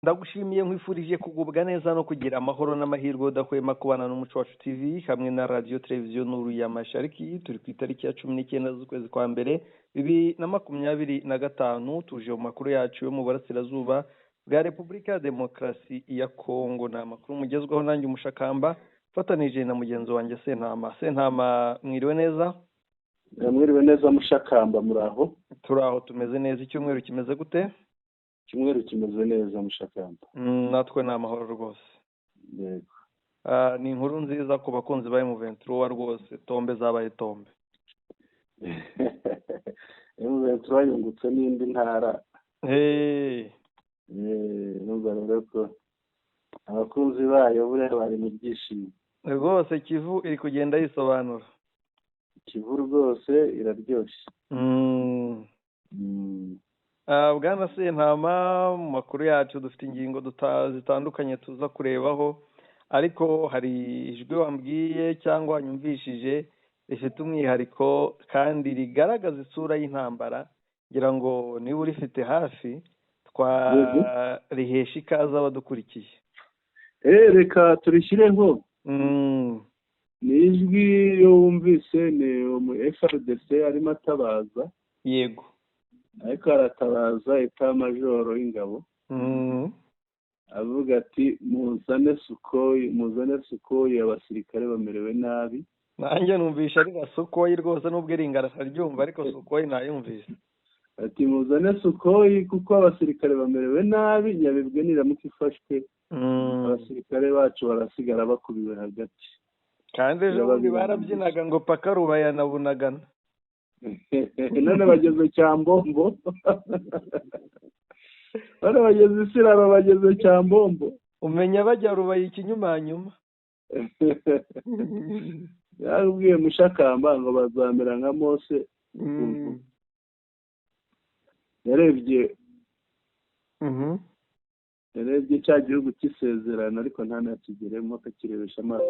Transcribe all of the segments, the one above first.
ndagushimiye nkwifurije kugubwa neza no kugira amahoro n'amahirwe udahwema kubana n'umuco wacu TV hamwe na radio televiziyo Nuru ya Mashariki. Turi ku itariki ya 19 z'ukwezi kwa mbere 2025 tuje mu makuru yacu yo mu burasirazuba bwa Repubulika ya Demokarasi ya Kongo. Na makuru mugezweho nanjye umushakamba fatanije na mugenzi wanjye Sentama. Mwiriwe neza? Mwiriwe neza mushakamba, muraho? Turaho tumeze neza. Icyumweru kimeze gute? Icyumweru kimeze neza mushakamba. Natwe ni amahoro rwose. Yego. Ni inkuru nziza ku bakunzi ba M23 rwose, tombe zabaye tombe. M23 yungutse n'indi ntara. Numva rero ko abakunzi bayo bure bari mu byishimo. Rwose Kivu iri kugenda yisobanura. Kivu rwose iraryoshye. Bwana Sentama, mu makuru yacu dufite ingingo zitandukanye tuza kurebaho, ariko hari ijwi wambwiye cyangwa wanyumvishije rifite umwihariko kandi rigaragaza isura y'intambara, ngira ngo niba urifite hafi twarihesha ikaze abadukurikiye. Reka turishyireho. Ni ijwi iyo wumvise ni umu FRDC arimo atabaza. Yego. Ariko aratabaza etamajoro y'ingabo. Avuga ati muzane Sukoyi abasirikare bamerewe nabi. Nanjye numvisha ari Sukoyi rwose nubwo iringara ryumva, ariko Sukoyi nayumvise. Ati muzane Sukoyi kuko abasirikare bamerewe nabi, Nyabibwe niramuka ifashwe abasirikare bacu barasigara bakubiwe hagati. Kandi ejo barabyinaga ngo paka Rubaya na Bunagana. None bageze Cyambombo. Bane bageze Isiraro, bageze Cyambombo. Umenya bajya Rubaya ikinyumanyuma. Yarubwiye mushakamba ngo bazamera nka Mose. Yarebye cya gihugu cy'isezerano ariko nta nakigeremo, akakirebesha amaso.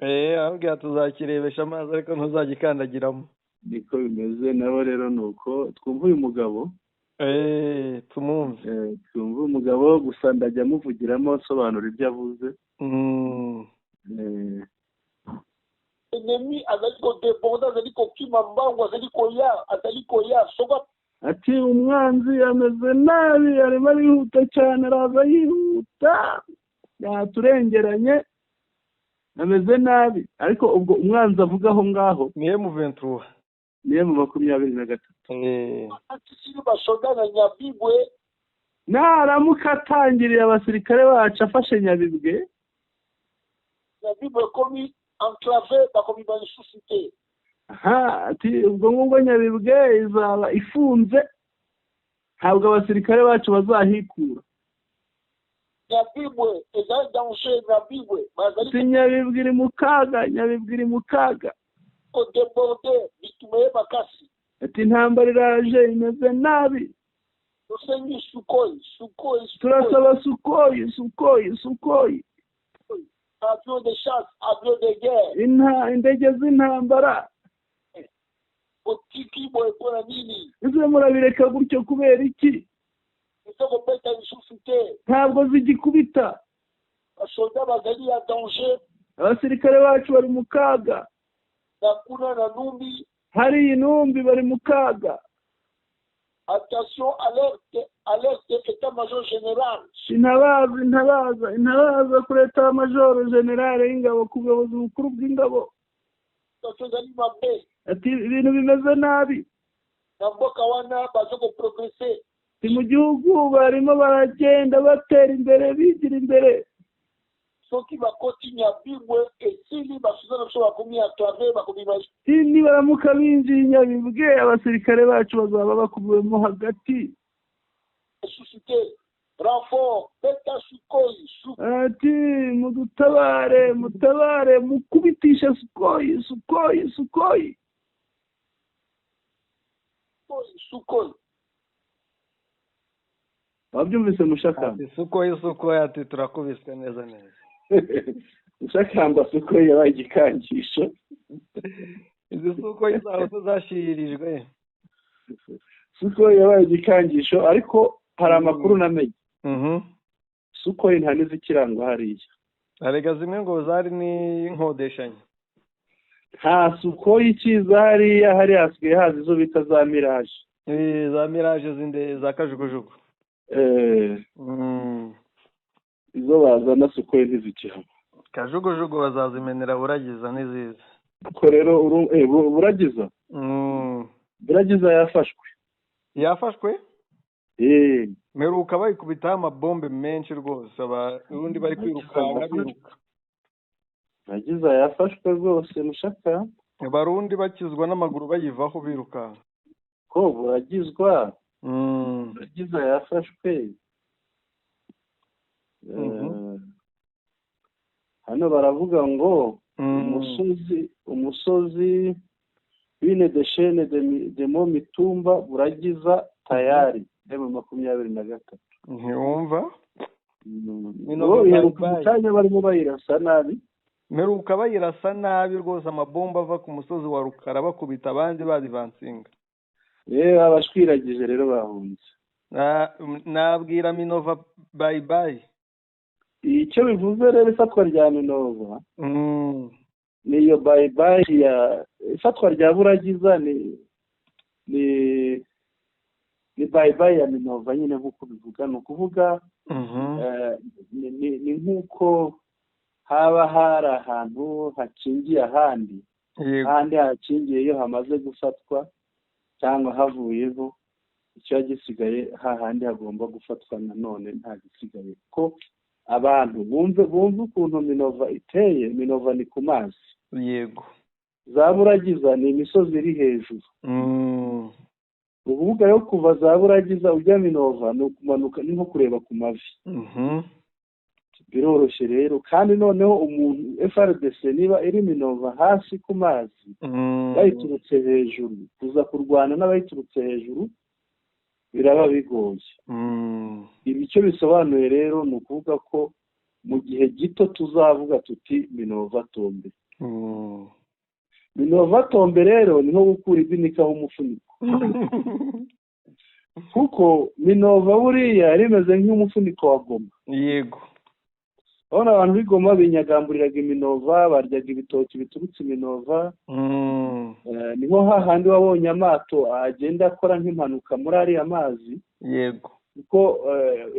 Ahubwo tuzakirebesha amaso ariko ntuzagikandagiramo. Niko bimeze nabo rero, nuko twumva uyu mugabo. Tumumve. Twumva umugabo gusa ndajya muvugiramo asobanura ibyo avuze. Ennemi azaliko debonda, azaliko kimambangu, azaliko ya soba. Ati umwanzi ameze nabi, arimo arihuta cyane, araza yihuta yaturengeranye, ameze nabi. Ariko ubwo umwanzi avuga aho ngaho ni M23, ni M23. Ati siri bashoga na Nyabibwe naramuka atangiriye abasirikare bacu afashe Nyabibwe komi enclavé bakomi bansusite. Ati ubwo ngubwo Nyabibwe izaba ifunze, ntabwo abasirikare bacu bazahikura. Nyabibwe eza danger, Nyabibwe bazali Nyabibwe iri mu kaga, Nyabibwe iri mu kaga. Ko débordé bitume bakasi. Ati intambara iraje imeze nabi. Tusenyi Sukoyi. Turasaba Sukoyi. Avion de chasse, avion de guerre. Indege z'intambara. Otiki boy kwa nini? Ese murabireka gutyo kubera iki? Isoko peta insusite. Ntabwo zigikubita. Asolda bazali ya danger. Abasirikare bacu bari mu kaga. Nakuna na Numbi. Hari Inumbi bari mu kaga. Attention, alerte état-major général. Intabaza kuri état-major général y'ingabo, ku buyobozi bukuru bw'ingabo. Ati ibintu bimeze nabi. Namboka wana bazoko progresser. Mu gihugu barimo baragenda batera imbere, bigira imbere. Soki bakoti Nyabibwe esili basuzana so bakomi atave bakomi baje. Ni baramuka binjiye Nyabibwe abasirikare bacu bazaba bakubiwemo hagati. Suscité renfort beta Sukoyi. Ati mudutabare mukubitisha Sukoyi. Wabyumvise mushakamba? Sukoyi ati turakubiswe neza. Mushakamba Sukoyi yabaye igikangisho. Izi Sukoyi zaho tuzashiririjwe. Sukoyi yabaye igikangisho, ariko hari amakuru namenye. Sukhoi nta n'izikirangwa hariya. arega zimwe ngo zari n'inkodeshanyo. Nta Sukhoi ikiza hariya, hari hasigaye haza izo bita za Mirage. Za Mirage zinde za kajugujugu. Izo bazana Sukhoi ntizikiramo. Kajugujugu bazazimenera Buragiza n'iziza. Ko rero Buragiza Buragiza yafashwe. Yafashwe? Meruka bayikubitaho amabombe menshi rwose, abarundi bari kwirukanga biruka. Buragiza yafashwe rwose mushaka. Abarundi bakizwa n'amaguru bayivaho biruka. Ko Buragizwa Buragiza yafashwe. Hano baravuga ngo umusozi wine de chaine de mo Mitumba Buragiza tayari M23. Ntiwumva? Kanya barimo bayirasa nabi. Meruka bayirasa nabi rwose, amabomba ava ku musozi wa Rukara bakubita abandi badivansinga. Abashwiragije rero bahunze. Nabwira Minova bye bye. Icyo bivuze rero ifatwa rya Minova niyo bye bye ya ifatwa rya Buragiza ni bye bye ya Minova nyine nk'uko bivuga, ni ukuvuga ni nk'uko haba hari ahantu hakingiye ahandi hakingiye iyo hamaze gufatwa cyangwa havuyeho, icyo gisigaye hahandi hagomba gufatwa nanone nta gisigaye. Ko abantu bumve ukuntu Minova iteye. Minova ni ku mazi, yego. za Buragiza ni imisozi iri hejuru. Uvuga yo kuva za Buragiza ujya Minova ni ukumanuka, ni nko kureba ku mavi. Biroroshye rero, kandi noneho umuntu FRDC niba iri Minova hasi ku mazi bayiturutse hejuru, kuza kurwana n'abayiturutse hejuru biraba bigoye. Ibi icyo bisobanuye rero ni ukuvuga ko mu gihe gito tuzavuga tuti Minova tombe. Minova tombe rero ni nko gukura ibinika umufuniko. Kuko Minova buriya rimeze nk'umufuniko wa Goma. Yego. Abona abantu b'Igoma binyagamburiraga Minova, baryaga ibitoki biturutse Minova. Niho hahandi wabonye amato agenda akora nk'impanuka muri ariya mazi. Yego. Kuko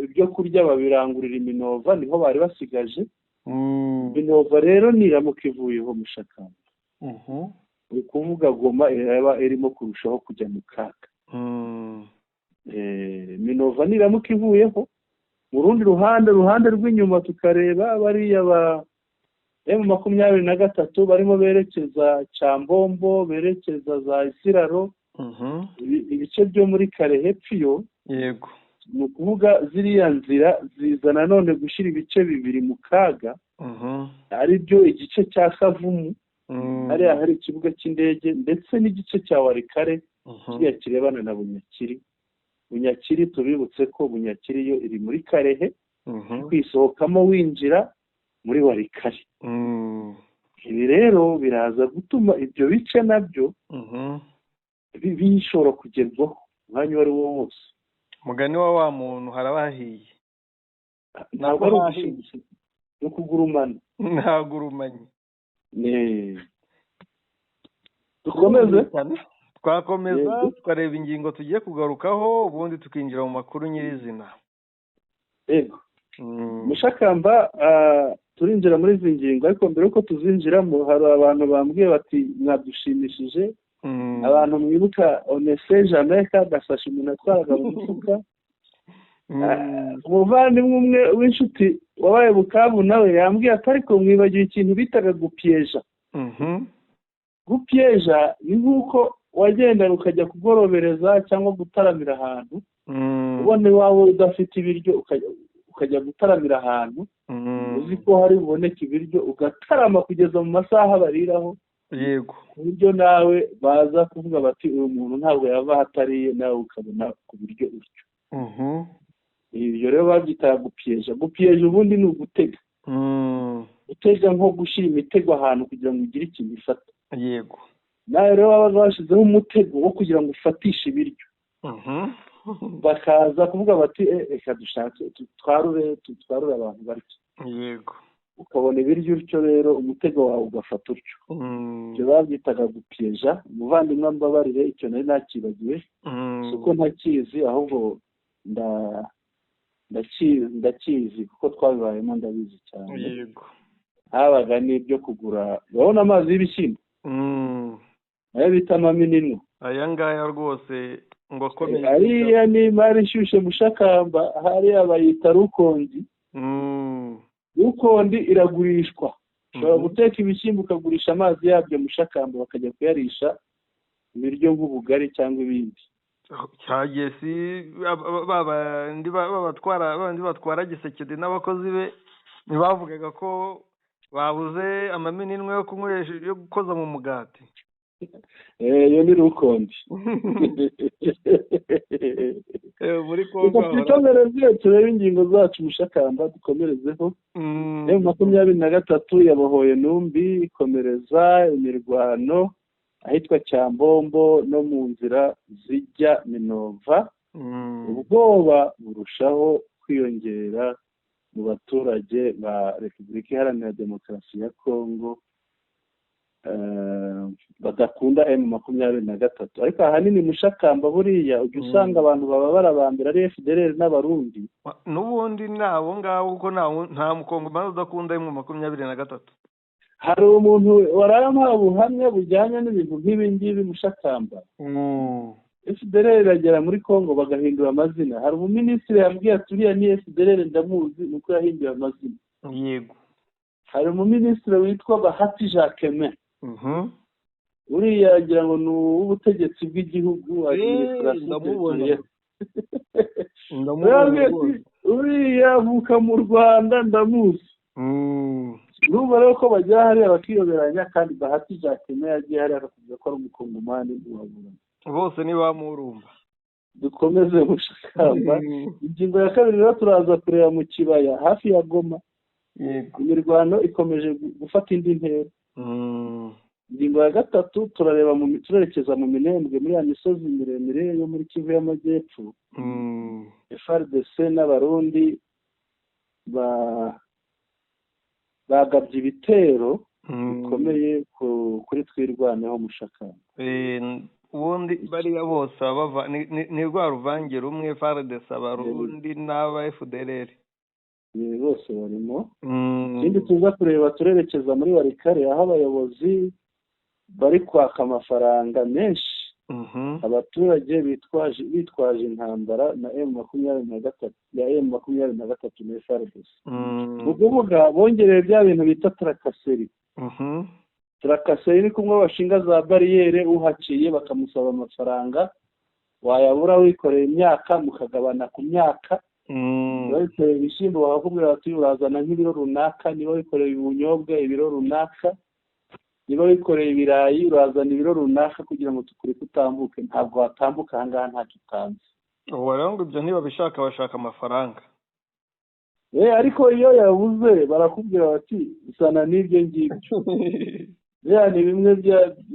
ibyo kurya babirangurira Minova, niho bari basigaje. Minova rero niramuka ivuyeho mushakamba. Uri kuvuga Goma iraba irimo kurushaho kujya mu kaga. Minova niramuka ivuyeho, mu rundi ruhande rw'inyuma tukareba bariya ba M23 barimo berekeza Cyambombo, berekeza za Isiraro, ibice byo muri kare hepfo. Yego. Ni ukuvuga ziriya nzira zizana none gushyira ibice bibiri mu kaga. Ari byo igice cya Kavumu, hariya hari ikibuga cy'indege, ndetse n'igice cya Warikare kiriya kirebana na Bunyakiri. Bunyakiri tubibutse ko Bunyakiri yo iri muri Karehe, kwisohokamo winjira muri Warikare. Ibi rero biraza gutuma ibyo bice nabyo bishobora kugerwaho umwanya wari wo wose. Mugani wa muntu harabahiye. Ntabwo ari ugushimisha, no kugurumana. Ntagurumanye. Dukomeze. Twakomeza tukareba ingingo tugiye kugarukaho, ubundi tukinjira mu makuru nyirizina. Yego. Mushakamba turinjira muri izi ngingo, ariko mbere yuko tuzinjiramo hari abantu bambwiye bati mwadushimishije. Abantu mwibuka Onese Jamaica gasashe umuntu atwaraga mu mufuka. Umuvandimwe umwe w'inshuti wabaye Bukavu nawe yambwiye ati ariko mwibagiwe ikintu bitaga gupieja. Gupieja ni nk'uko wagenda ukajya kugorobereza cyangwa gutaramira ahantu, ubone wawe udafite ibiryo ukajya gutaramira ahantu, uzi ko hari buboneke ibiryo ugatarama kugeza mu masaha bariraho. Yego. Ku buryo nawe baza kuvuga bati uyu muntu ntabwo yava hatariye, nawe ukabona ku biryo utyo. Ibyo rero babyitaga gupieja. Gupieja ubundi ni ugutega. Gutega nko gushyira imitego ahantu kugira ngo ugire ikintu ifata. Yego. Nawe rero wabaga washyizeho umutego wo kugira ngo ufatishe ibiryo. bakaza kuvuga bati reka dushake twarure abantu barya. yego. ukabona ibiryo utyo rero umutego wawe ugafata utyo. ibyo babyitaga gupiyeja. umuvandimwe mbabarire icyo nari nakibagiwe, si uko ntakizi ahubwo ndakizi kuko twabibayemo ndabizi cyane. yego. habaga n'ibyo kugura, urabona amazi y'ibishyimbo ayo bita amaminino, aya ngaya rwose ngo akomeye. ariya ni imari ishyushye mushakamba, hariya bayita rukondi. rukondi iragurishwa. ushobora guteka ibishyimbo ukagurisha amazi yabyo mushakamba, bakajya kuyarisha ibiryo nk'ubugari cyangwa ibindi. cyagiye si babandi batwara gisekedi n'abakozi be ntibavugaga ko babuze amaminini yo kunywesha yo gukoza mu mugati. iyo ni rukondi. muri Kongo twikomereze turebe ingingo zacu mushakamba, dukomerezeho. M23 yabohoye Numbi, ikomereza imirwano ahitwa Cyambombo no mu nzira zijya Minova. ubwoba burushaho kwiyongera mu baturage ba Repubulika Iharanira Demokarasi ya Kongo badakunda M23. ariko ahanini mushakamba buriya ujya usanga abantu baba barabambira ari FDLR n'abarundi n'ubundi nabo ngabo kuko nta mukongomani udakunda M23. hari umuntu waramuha ubuhamya bujyanye n'ibintu nk'ibi ngibi mushakamba. FDLR iragera muri Kongo bagahindura amazina. hari umuminisitiri yambwiye ati uriya ni FDLR ndamuzi nuko yahinduye amazina. yego. hari umuminisitiri witwa Bahati Jacquemin. uriya agira ngo ni uw'ubutegetsi bw'igihugu. uriya avuka mu Rwanda ndamuzi. urumva rero ko bajya hariya bakiyoberanya, kandi Bahati Jacquemin yagiye hariya akavuga ko ari umukongomani ntiwaburana. bose ni bamurumba. dukomeze mushakamba. ingingo ya kabiri rero turaza kureba mu kibaya hafi ya Goma. imirwano ikomeje gufata indi ntera. ingingo ya gatatu turerekeza mu Minembwe, muri ya misozi miremire yo muri Kivu y'Amajyepfo. FARDC n'abarundi bagabye ibitero bikomeye kuri twirwaneho mushakamba. ubundi bariya bose bava ni rwa ruvange rumwe, FARDC, abarundi n'aba FDLR. bose barimo. ikindi tuza kureba turerekeza muri Warikare, aho abayobozi bari kwaka amafaranga menshi abaturage bitwaje intambara na M23 na FARDC. mu kuvuga bongereye bya bintu bita trakaseri. trakaseri ni kumwe bashinga za bariyeri, uhaciye bakamusaba amafaranga, wayabura wikoreye imyaka mukagabana ku myaka. niba wikoreye ibishyimbo bakakubwira bati urazana nk'ibiro runaka, niba wikoreye ubunyobwa ibiro runaka, niba wikoreye ibirayi urazana ibiro runaka kugira ngo tukure kutambuke. ntabwo watambuka ahangaha ntacyo utanze. ubu rero ngo ibyo ntibabishaka, bashaka amafaranga. ariko iyo yabuze barakubwira bati usana n'ibyo ngibyo. ni bimwe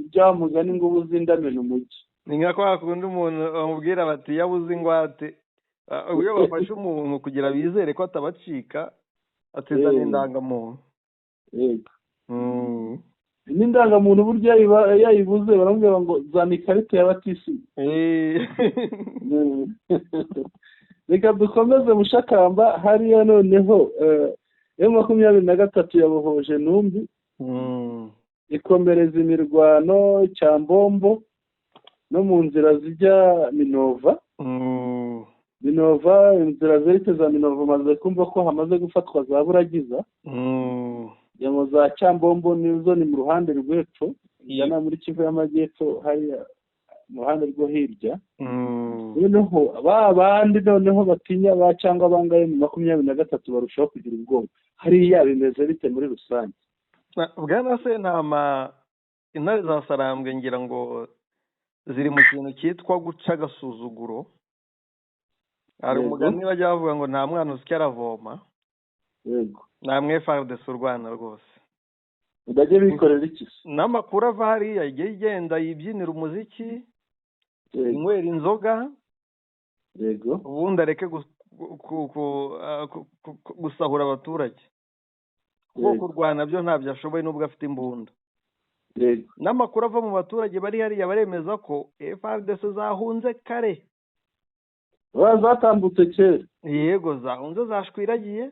byamugani ngo ubuze indamena umujyi. ni nka kwa kundi umuntu bamubwira bati yabuze ingwate. iyo bafashe umuntu kugira bizere ko atabacika, atizana indangamuntu. yego. n'indangamuntu burya yayibuze baramubwira ngo zana ikarita ya batisimu. reka dukomeze mushakamba. hariya noneho M23 yabohoje Numbi, ikomereza imirwano Cyambombo no mu nzira zijya Minova. Minova, inzira zerekeza Minova maze kumva ko hamaze gufatwa za Buragiza. ngo za Cyambombo nizo ni mu ruhande rw'epfo, ijyana muri Kivu y'Amajyepfo, hariya mu ruhande rwo hirya. noneho bandi noneho batinya cyangwa abangaye mu 23 barushaho kugira ubwoba. hariya bimeze bite muri rusange? bwana Sentama, intare za Sarambwe ngira ngo ziri mu kintu cyitwa guca agasuzuguro. hari umugani bajya bavuga ngo nta mwana usya aravoma. yego. namwe FARDC u Rwanda rwose udajye bikorera iki? n'amakuru ava hariya igenda yibyinira umuziki, inywera inzoga, yego ubundi areke gusahura abaturage kuko kurwana byo ntabyo ashoboye n'ubwo afite imbunda. yego N'amakuru ava mu baturage bari hariya baremeza ko FARDC zahunze kare. zatambutse kera. Yego zahunze zashwiragiye.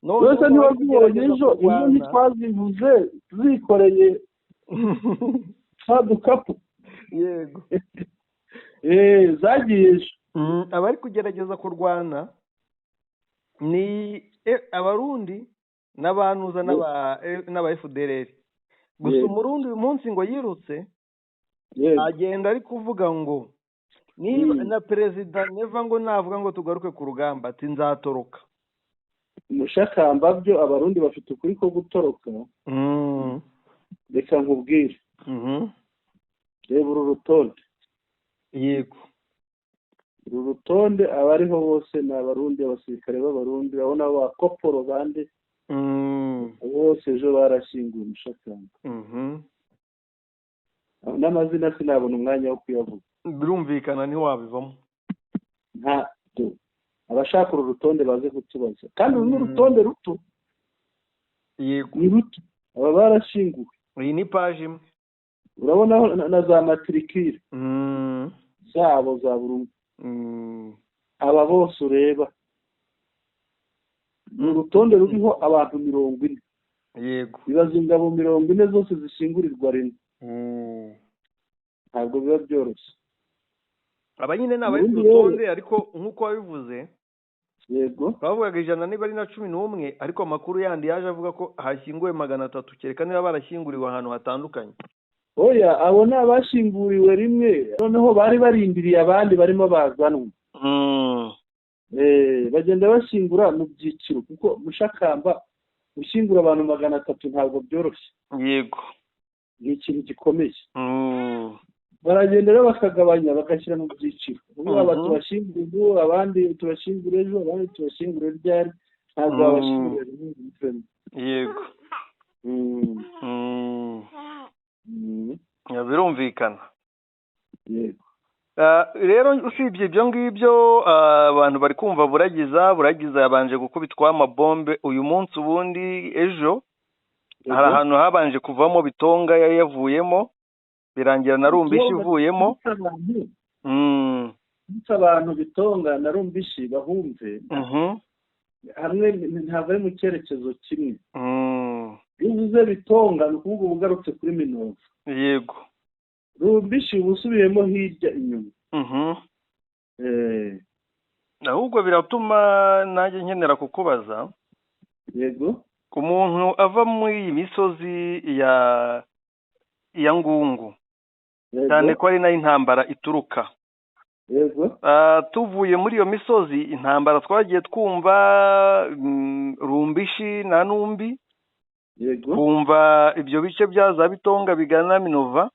Wese ntiwazibonye ejo ntitwazivuze zikoreye twa dukapu. Yego. Zagiye ejo. Abari kugerageza kurwana ni abarundi n'abanuza n'aba FDLR. Gusa umurundi uyu munsi ngo yirutse agenda ari kuvuga ngo niba na perezida neva ngo navuga ngo tugaruke ku rugamba ati nzatoroka. Mushakamba byo abarundi bafite ukuri ko gutoroka. Reka nkubwire. Reba uru rutonde. Yego. Uru rutonde abariho bose ni abarundi, abasirikare b'abarundi, urabona ba koporo bande bose ejo barashyinguye Mushakamba. N'amazina sinabona umwanya wo kuyavuga. Birumvikana ntiwabivamo. Abashaka uru rutonde baze kutubaza kandi uru n'urutonde ruto. Yego. Ni ruto. Aba barashyinguwe. Iyi ni page imwe. Urabonaho na za matrikire zabo za burundu. Aba bose ureba ni urutonde ruriho abantu 40. Yego. Bibaza ingabo 40 zose zishingurirwa rimwe. Ntabwo biba byoroshye. Aba nyine ni abari ku rutonde ariko nk'uko wabivuze. Yego. Bavugaga 100 niba ari na 11 ariko amakuru yandi yaje avuga ko hashyinguwe 300 kereka niba barashyinguriwe ahantu hatandukanye. Oya abo ni abashinguriwe rimwe noneho bari barindiriye abandi barimo bazanwa. Bagenda bashingura mu byiciro kuko Mushakamba gushyingura abantu 300 ntabwo byoroshye. Yego. Ni ikintu gikomeye. Baragendera bakagabanya bagashyira mu byiciro. Ubu aba tubashingura ubu abandi tubashingura ejo abandi tubashingura ryari ntabwo babashingura rimwe. Yego. Birumvikana. Yego. Rero usibye ibyo ngibyo abantu bari kumva buragiza yabanje gukubitwa amabombe uyu munsi ubundi ejo hari ahantu habanje kuvamo Bitonga yavuyemo birangira na Rumbishi ivuyemo. Abantu Bitonga na Rumbishi bahumve hamwe ntabwo ari mu cyerekezo kimwe. Iyo uvuze Bitonga ni ukuvuga ubugarutse kuri Minova. Yego. Rumbishi ubusubiyemo hirya inyuma. Ahubwo biratuma nanjye nkenera kukubaza. Yego. Umuntu ava muri iyi misozi ya Ngungu cyane ko ari nayo intambara ituruka. Yego. Tuvuye muri iyo misozi intambara twagiye twumva Rumbishi na Numbi. Yego. Kumva ibyo bice bya za Bitonga bigana Minova.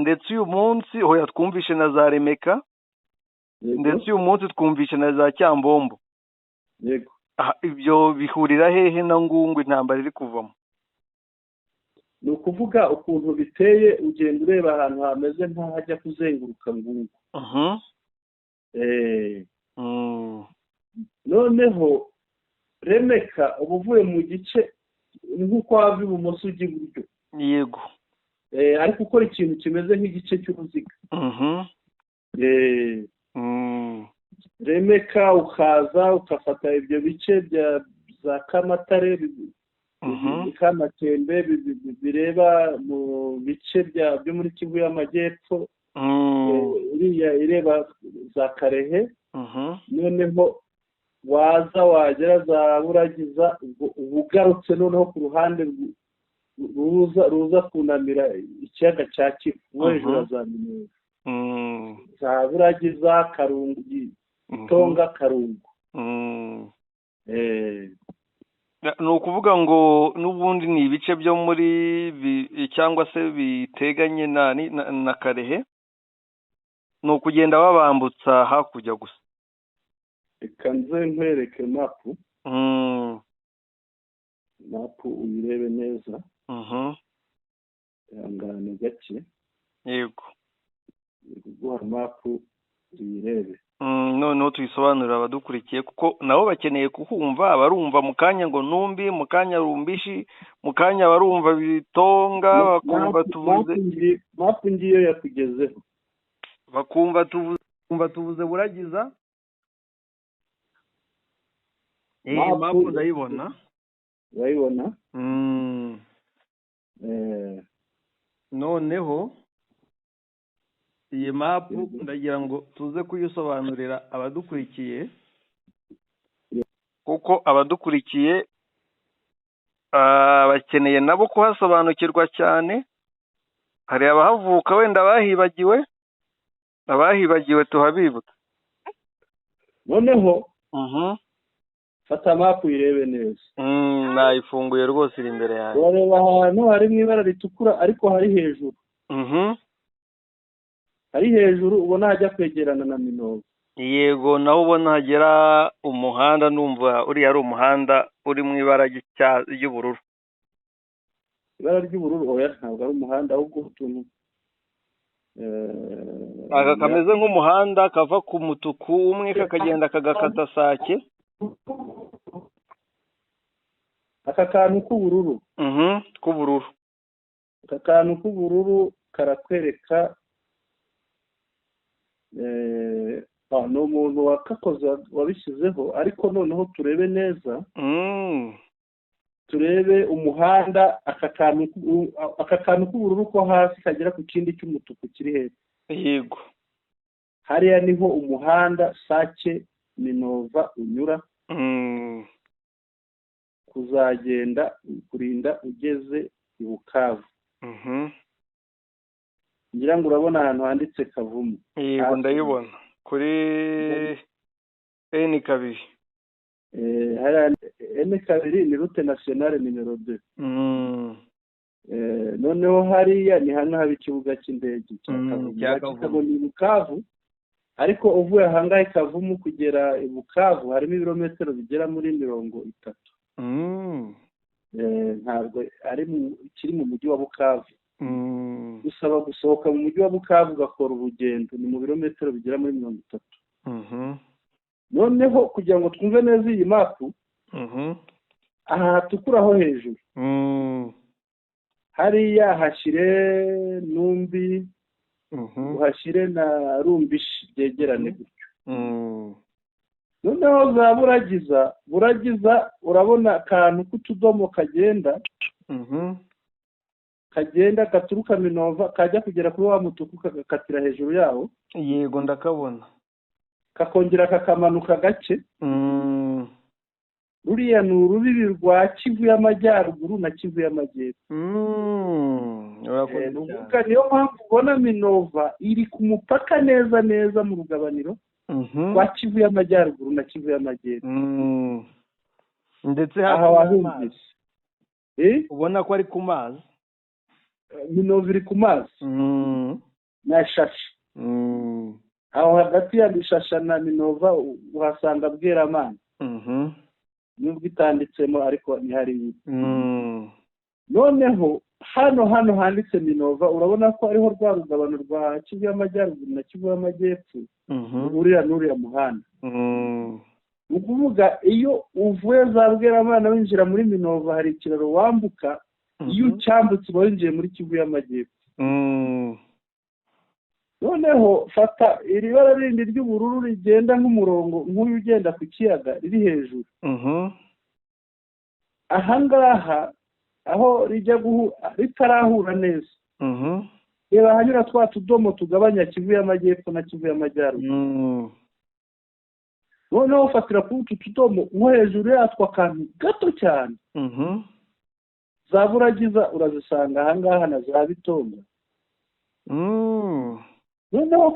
Ndetse uyu munsi hoya twumvishe na za Remeka. Ndetse uyu munsi twumvishe na za Cyambombo. Yego. Ibyo bihurira hehe na Ngungu intambara iri kuvamo? Ni ukuvuga ukuntu biteye ugenda ureba ahantu hameze nk'ahajya kuzenguruka Ngungu. Noneho Remeka uba uvuye mu gice nk'uko wava ibumoso ujya iburyo. Yego. Ariko ukora ikintu kimeze nk'igice cy'uruziga. Remeka ukaza ukafata ibyo bice bya za Kamatare Kamatembe bireba mu bice byo muri Kivu y'Amajyepfo. Iriya ireba za Karehe. Noneho waza wagera za Buragiza ubugarutse noneho ku ruhande ruza kunamira ikiyaga cya Kivu hejuru za Minova. Za Buragiza Karungi Bitonga Karungu. Ni ukuvuga ngo n'ubundi ni ibice byo muri cyangwa se biteganye na Karehe ni ukugenda babambutsa hakurya gusa. Reka nze nkwereke mapu. Mapu uyirebe neza. Ihangane gake. Yego. Guha mapu tuyirebe. noneho tuyisobanurira abadukurikiye kuko nabo bakeneye kuhumva, barumva mu kanya ngo numbi, mu kanya rumbishi, mu kanya barumva bitonga, bakumva tuvuze mapu ngiyo yakugezeho, bakumva tuvuze buragiza. Mapu ndayibona. urayibona? Noneho iyi mapu ndagira ngo tuze kuyisobanurira abadukurikiye kuko abadukurikiye bakeneye nabo kuhasobanukirwa cyane. Hari abahavuka wenda abahibagiwe tuhabibutsa. Noneho fata mapu uyirebe neza. Nayifunguye rwose iri imbere yawe. Urareba ahantu hari mu ibara ritukura ariko hari hejuru. Hari hejuru ubona hajya kwegerana na Minova. Yego, naho ubona hagera umuhanda, numva uriya ari umuhanda uri mu ibara ry'ubururu. Ibara ry'ubururu oya ntabwo ari umuhanda ahubwo utuntu aka kameze nk'umuhanda kava ku mutuku umwe kakagenda kagakata Sake. Aka kantu k'ubururu. K'ubururu. Aka kantu k'ubururu karakwereka ni umuntu wakakoze wabishyizeho, ariko noneho turebe neza. Turebe umuhanda, aka kantu k'ubururu ko hasi kagera ku kindi cy'umutuku kiri hepfo. Yego. Hariya niho umuhanda Sake Minova unyura. Kuzagenda kurinda ugeze i Bukavu. Ngira ngo urabona ahantu handitse Kavumu. Yego ndayibona kuri N2. N2 ni route nationale numero 2. Noneho hariya ni hano haba ikibuga cy'indege cya Kavumu. Ni Bukavu, ariko uvuye ahangaha i Kavumu kugera i Bukavu harimo ibirometero bigera muri 30. Ntabwo kiri mu mujyi wa Bukavu. Usaba gusohoka mu mujyi wa Bukavu ugakora urugendo, ni mu birometero bigera muri 30. Noneho kugira ngo twumve neza iyi mapu, aha hatukuraho hejuru, hariya hashyire Numbi, uhashyire na Rumbishi byegerane gutyo. Noneho za buragiza urabona akantu k'utudomo kagenda gaturuka Minova kajya kugera kuri wa mutuku kagakatira hejuru yawo. Yego ndakabona. Kakongera kakamanuka gake. Ruriya ni urubibi rwa Kivu y'Amajyaruguru na Kivu y'Amajyepfo. Niyo mpamvu ubona Minova iri ku mupaka neza mu rugabaniro rwa Kivu y'Amajyaruguru na Kivu y'Amajyepfo. Ndetse aha wahumvise ubona ko ari ku mazi. Minova iri ku mazi na Shasha. Aho hagati ya Shasha na Minova uhasanga Bweramana. Nubwo itanditsemo ariko ni hari. Noneho hano handitse Minova, urabona ko ariho rwa rugabano rwa Kivu y'Amajyaruguru na Kivu y'Amajyepfo uhurira n'uriya muhanda. Ni ukuvuga iyo uvuye za Bweramana winjira muri Minova hari ikiraro wambuka, iyo ucyambutse uba winjiye muri Kivu y'Amajyepfo. Noneho fata iri bara rindi ry'ubururu rigenda nk'umurongo nk'uyu ugenda ku kiyaga riri hejuru. Ahangaha aho rijya ritarahura neza, reba hanyura twa tudomo tugabanya Kivu y'Amajyepfo na Kivu y'Amajyaruguru. Noneho ufatira kuri utu tudomo nko hejuru yatwo akantu gato cyane. Za buragiza urazisanga ahangaha na za Bitonga. Noneho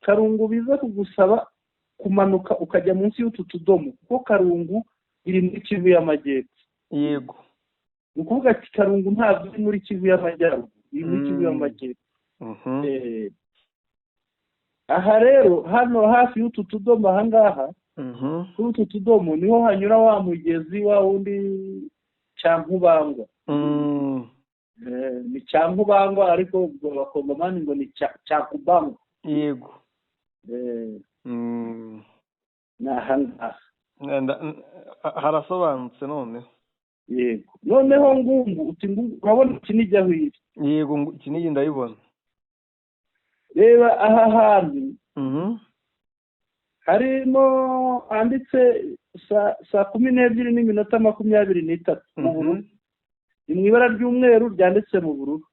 karungu biza kugusaba kumanuka ukajya munsi y'utu tudomo kuko karungu iri muri Kivu y'Amajyepfo. Yego. Ni ukuvuga ati karungu ntabwo iri muri Kivu y'Amajyaruguru, iri muri Kivu y'Amajyepfo. Aha rero hano hafi y'utu tudomo ahangaha, kuri utu tudomo niho hanyura wa mugezi wa wundi Cyankubangwa. Ni Cyankubangwa ariko bakongomani ngo ni Cyakubangwa. Yego. ni ahangaha harasobanutse none. yego noneho ngungu uti urabona Kinigi aho iri? Yego Kinigi ndayibona. reba aha hantu harimo handitse saa 12:23 mu bururu, ni mu ibara ry'umweru ryanditse mu bururu.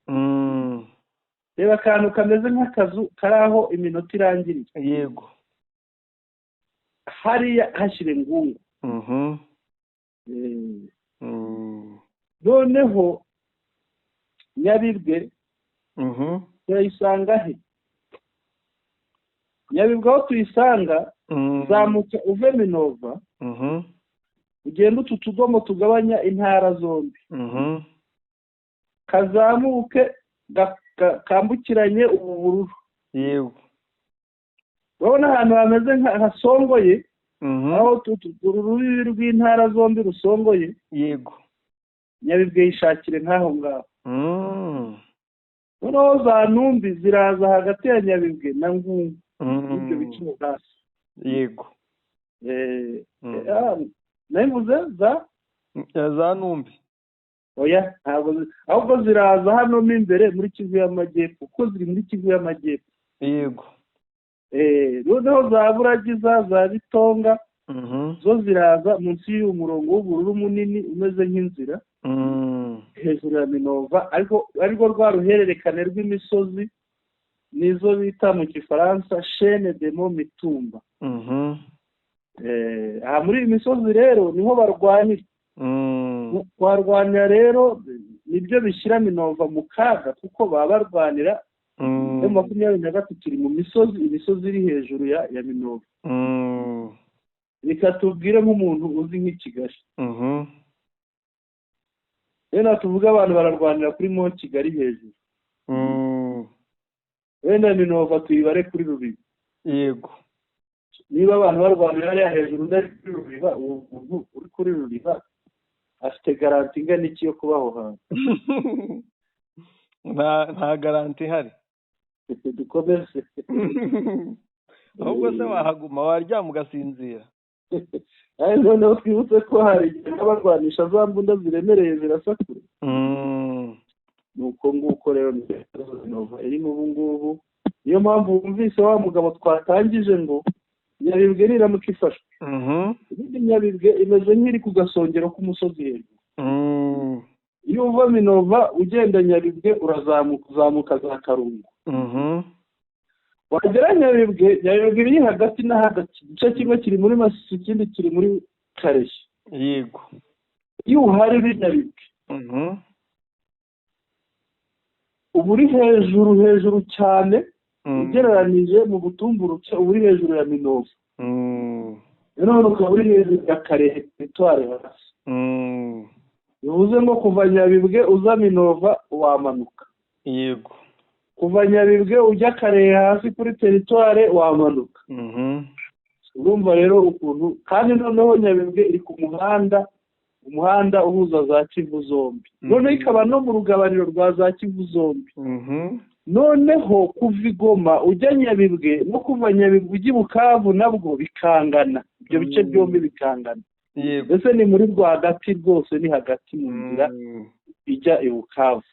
reba akantu kameze nk'akazu kari aho iminota irangiriye. Yego hariya hashyire ngungu. noneho Nyabibwe turayisanga he? Nyabibwe aho tuyisanga, zamuka uve Minova, ugenda utu tudomo tugabanya intara zombi, kazamuke kambukiranye ubu bururu. yego urabona ahantu hameze hasongoye, aho urubibi rw'intara zombi rusongoye. yego Nyabibwe yishakire nk'aho ngaho. noneho za Numbi ziraza hagati ya Nyabibwe na Ngungu, ibyo biciro hasi. yego nabivuze za Numbi. oya ntabwo ahubwo ziraza hano mo imbere muri Kivu y'Amajyepfo, kuko ziri muri Kivu y'Amajyepfo. yego noneho za Buragiza, za Bitonga, zo ziraza munsi y'uyu murongo w'ubururu munini umeze nk'inzira, hejuru ya Minova, ariko rwa ruhererekane rw'imisozi nizo bita mu Gifaransa chaîne de Mont Mitumba. aha muri iyi misozi rero niho barwanira. barwanira rero nibyo bishyira Minova mu kaga, kuko baba barwanira M23 iri mu misozi, imisozi iri hejuru ya Minova. reka tubwire nk'umuntu uzi nk'i Kigali. rero tuvuga abantu bararwanira kuri Mont Kigali hejuru, wenda Minova tuyibare kuri Rubibi. yego niba abantu barwanira hariya hejuru ndari kuri Rubiba, uwo muntu uri kuri Rubiba afite garanti ingana iki yo kubaho hantu? nta garanti ihari. dukomeze. ahubwo se wahaguma waryama ugasinzira. noneho twibutse ko hari igihe n'abarwanisha za mbunda ziremereye zirasakura. nuko nguko rero Minova irimo ubu ngubu. niyo mpamvu wumvise wa mugabo twatangije ngo Nyabibwe niramuka ifashwe. Ibindi Nyabibwe imeze nk'iri ku gasongero k'umusozi hejuru. iyo uva Minova ugenda Nyabibwe uzamuka za Karungu. wagera Nyabibwe iri hagati na hagati, igice kimwe kiri muri Masisi, ikindi kiri muri Kareshya. yego iyo uhari uri Nyabibwe uba uri hejuru cyane, ugereranije mu butumburuke uba uri hejuru ya Minova. noneho ukaba uri hejuru ya Karehe Victoire hasi. bivuze ngo kuva Nyabibwe uza Minova wamanuka. yego kuva Nyabibwe ujya Karehe hasi kuri Territoire wamanuka. urumva rero ukuntu, kandi noneho Nyabibwe iri ku umuhanda uhuza za Kivu zombi. noneho ikaba no mu rugabaniro rwa za Kivu zombi. noneho kuva i Goma ujya Nyabibwe no kuva Nyabibwe ujya i Bukavu nabwo bikangana, ibyo bice byombi bikangana. mbese ni muri rwagati rwose, ni hagati mu nzira ijya i Bukavu.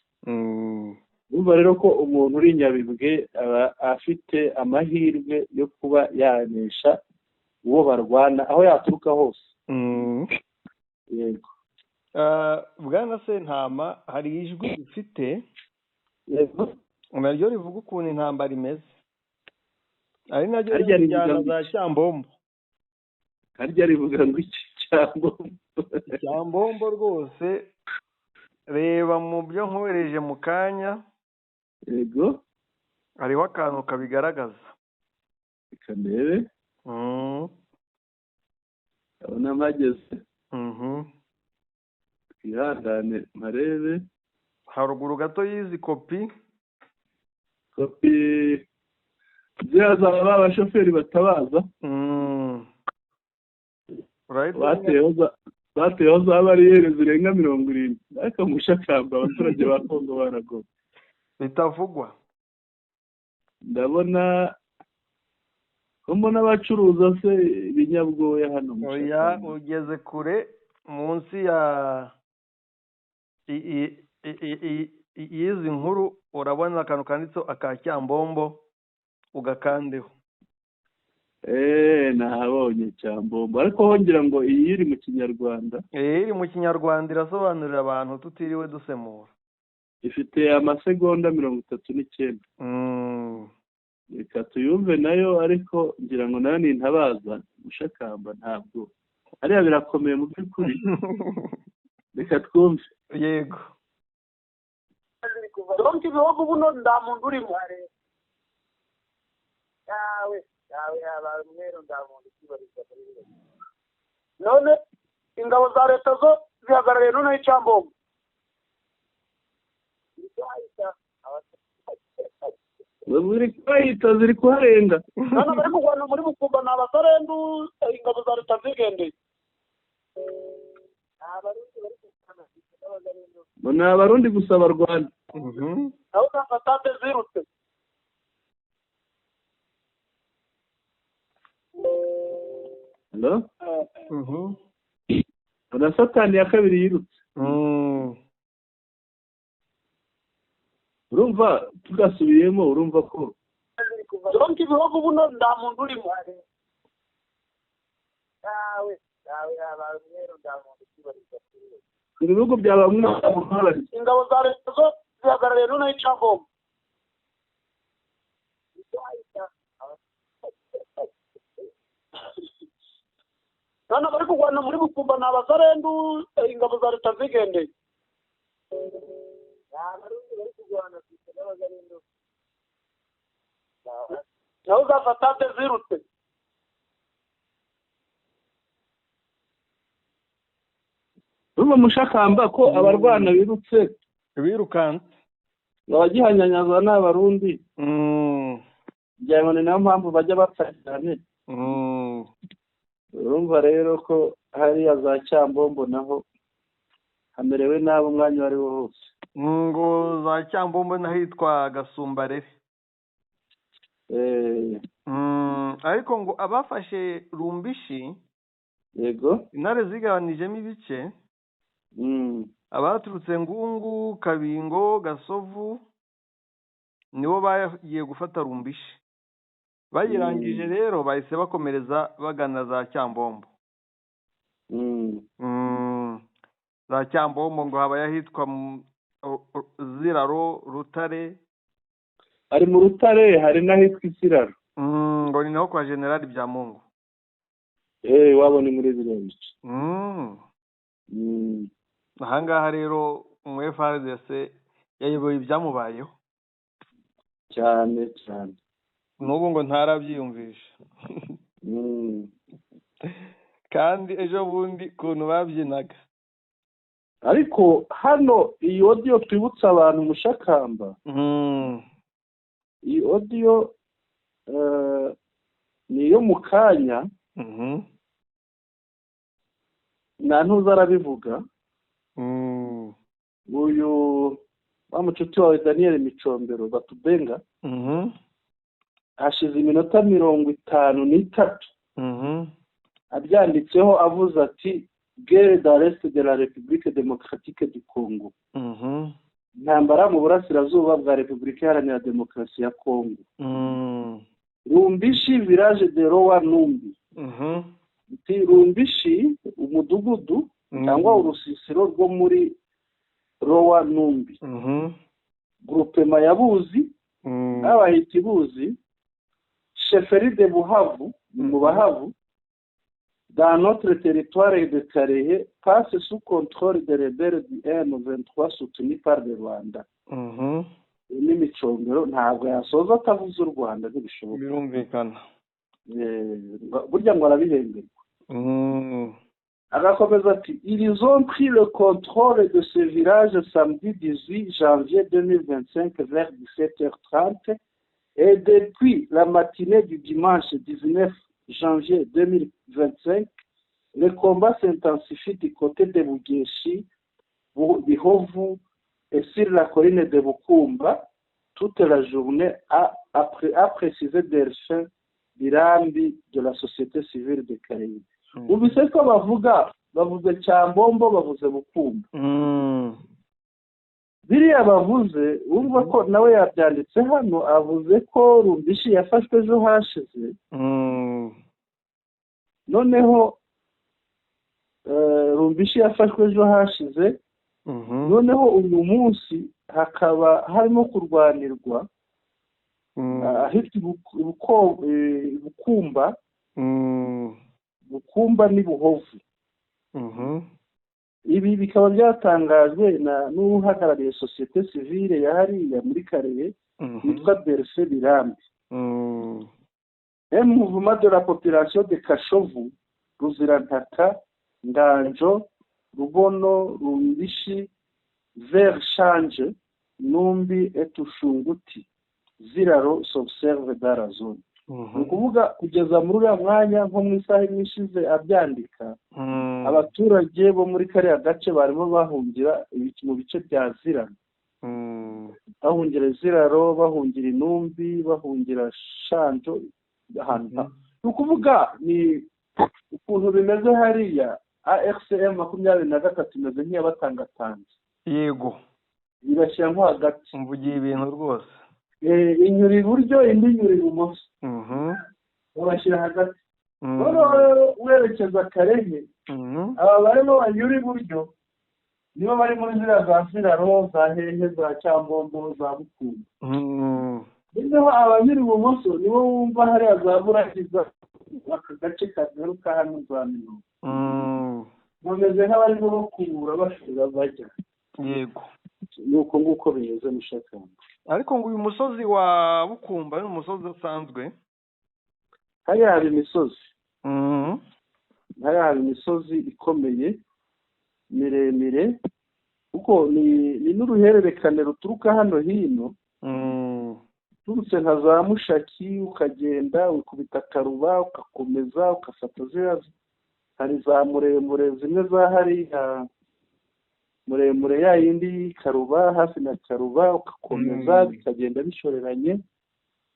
urumva rero ko umuntu uri Nyabibwe aba afite amahirwe yo kuba yanesha uwo barwana aho yaturuka hose. yego bwana Sentama, hari ijwi rifite naryo rivuga ukuntu intambara imeze, ari naryo rijyana za Cyambombo. harya rivuga ngo iki Cyambombo rwose, reba mu byo nkohereje mu kanya. yego hariho akantu kabigaragaza. reka ndebe. abona mageze. twihangane marebe. haruguru gato y'izi kopi zaba abashoferi batabaza. bateyeho za bariyeri zirenga 70, ariko mushakamba abaturage ba Kongo baragowe bitavugwa. ndabona Komo n'abacuruza se ibinyabwoya hano mu oya Shakamba. ugeze kure munsi ya y'izi nkuru urabona akantu kanditseho aka Cyambombo ugakandeho. Nahabonye Cyambombo ariko hongera ngo iyi iri mu Kinyarwanda. Iri mu Kinyarwanda irasobanurira abantu tutiriwe dusemura. Ifite amasegonda 39. Reka tuyumve nayo ariko ngira ngo nayo nintabaza Mushakamba ntabwo ariya birakomeye mu by'ukuri. Reka twumve. Yego. donki ibihugu buno nda muntu urimo yawe abamwero nda muntu kibariza none ingabo za leta zo zihagarariye none Cyambombo ziri kuharenga. none bari kurwana muri Bukumba ni abasarendu ingabo za leta zigendeye ni abarundi gusa barwana. naho za fatate zirutse Hello? Na Satani ya kabiri yirutse. Urumva tugasubiyemo urumva ko donki ibihugu buno nda muntu urimo yawe abamwero nda muntu kibariza ibihugu bya bamwe ingabo za leta zo zihagarariye none Cyambombo none bari kurwana muri Bukumba ni abasarendu ingabo za leta zigendeye naho za fatate zirutse urumva Mushakamba ko abarwana birutse birukanse abagihanyanyaza n'abarundi. Byabone nayo mpamvu bajya bapfa cyane. Urumva rero ko hariya za Cyambombo naho hamerewe nabi umwanya wari wo hose. ngo za Cyambombo n'ahitwa Gasumbarere. Ariko ngo abafashe Rumbishi yego intare zigabanijemo ibice. Abaturutse Ngungu, Kabingo, Gasovu nibo bagiye gufata Rumbishi. Bayirangije rero bahise bakomereza bagana za Cyambombo. Za Cyambombo ngo haba yahitwa Ziraro, Rutare. Ari mu Rutare hari n'ahitwa Isiraro. Ngo ni naho kwa General Byamungu. Wabone muri ziriya bice. Ahangaha rero mu FRDC yayoboye ibyamubayeho cyane n'ubu ngo ntarabyiyumvisha. kandi ejo bundi kuntu babyinaga. Ariko hano iyi audio twibutsa abantu Mushakamba. Iyi audio niyo mu kanya nta ntuza arabivuga. Uyu wa mucuti wawe Daniel Micombero Batubenga hashize iminota 53 abyanditseho avuze ati guerre dans l'est de la République démocratique du Congo. Intambara mu burasirazuba bwa Repubulika Iharanira Demokarasi ya Congo. Rumbishi village de Rowa Numbi. Rumbishi umudugudu cyangwa urusisiro rwo muri Rowa Numbi. Groupement ya Buzi n'abahiti Buzi, chefferie de Buhavu mu Bahavu. Dans notre territoire de Karehe passe sous contrôle des rebelles du M23 soutenus par le Rwanda. N'imicombero ntabwo yasoza atavuze u Rwanda ntibishoboka. Birumvikana. Burya ngo arabihemberwa. Agakomeza ati ils ont pris le contrôle de ce village samedi 18 janvier 2025 vers 17h30 et depuis la matinée du dimanche 19 janvier 2025, le combat s'intensifie du côté de Bugeshi, Bihovu et sur la colline de Bukumba toute la journée, a précisé Delphin, birambi de la société civile de Karehe. Ubise ko bavuze Cyambombo, bavuze Bukumba. Biriya bavuze urumva ko nawe yabyanditse hano, avuze ko Rumbishi yafashwe ejo hashize. Noneho Rumbishi yafashwe ejo hashize, noneho uyu munsi hakaba harimo kurwanirwa ahitwa Bukumba ni Buhovu. Ibi bikaba byatangajwe n'uhagarariye sosiyete sivile ya hariya muri Karehe yitwa Berse Birambi. Un mouvement de la population de Kashovu, Ruzirantaka, Nganjo, Rubono, Rumbishi, vers Change, Numbi et Ushunguti ziraro s'observe dans la zone. Ni ukuvuga kugeza muri uriya mwanya nko mu isaha imwe ishize abyandika, abaturage bo muri kariya gace barimo bahungira mu bice bya Ziraro, bahungira Ziraro, bahungira Inumbi, bahungira Shanjo. Ni ukuvuga ni ukuntu bimeze hariya. ARCM 23 imeze nk'iyabatangatanze. Yego, ibashyira nko hagati, mvugiye ibintu rwose. Inyura iburyo, indi inyura ibumoso, babashyira hagati. Noneho werekeza Karehe, aba barimo banyura iburyo nibo bari muri ziriya za Ziraro, za Hehe, za Cyambombo, za Bukumba. Noneho abanyura ibumoso nibo wumva hariya za Buragiza, aka gace kagaruka hano za Minova. Bameze nk'abarimo bakubura bashobora bajya. Yego, nuko nguko bimeze mushakamba. Ariko ngo uyu musozi wa Bukumba ni umusozi usanzwe. Hariya hari imisozi. Hariya hari imisozi ikomeye miremire, kuko ni n'uruhererekane ruturuka hano hino. Turutse nka za Mushaki ukagenda ukubita Karuba, ugakomeza ugafata ziriya, hari za muremure zimwe za hariya muremure ya yindi Karuba, hafi na Karuba ugakomeza bikagenda bishoreranye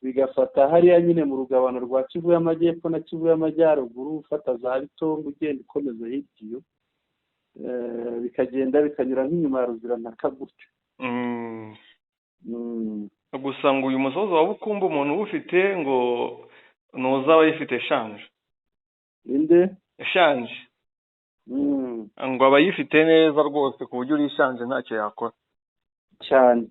bigafata hariya nyine mu rugabano rwa Kivu y'Amajyepfo na Kivu y'Amajyaruguru, ufata za Bitongo ugenda ukomeza hirya bikagenda bikanyura nk'inyuma ya Ruzirantaka gutyo. Gusa ngo uyu musozi wa Bukumba umuntu ufite ngo nuzaba yifite Shanje. Inde? Shanje. Ngo aba yifite neza rwose ku buryo uri Shanje ntacyo yakora cyane.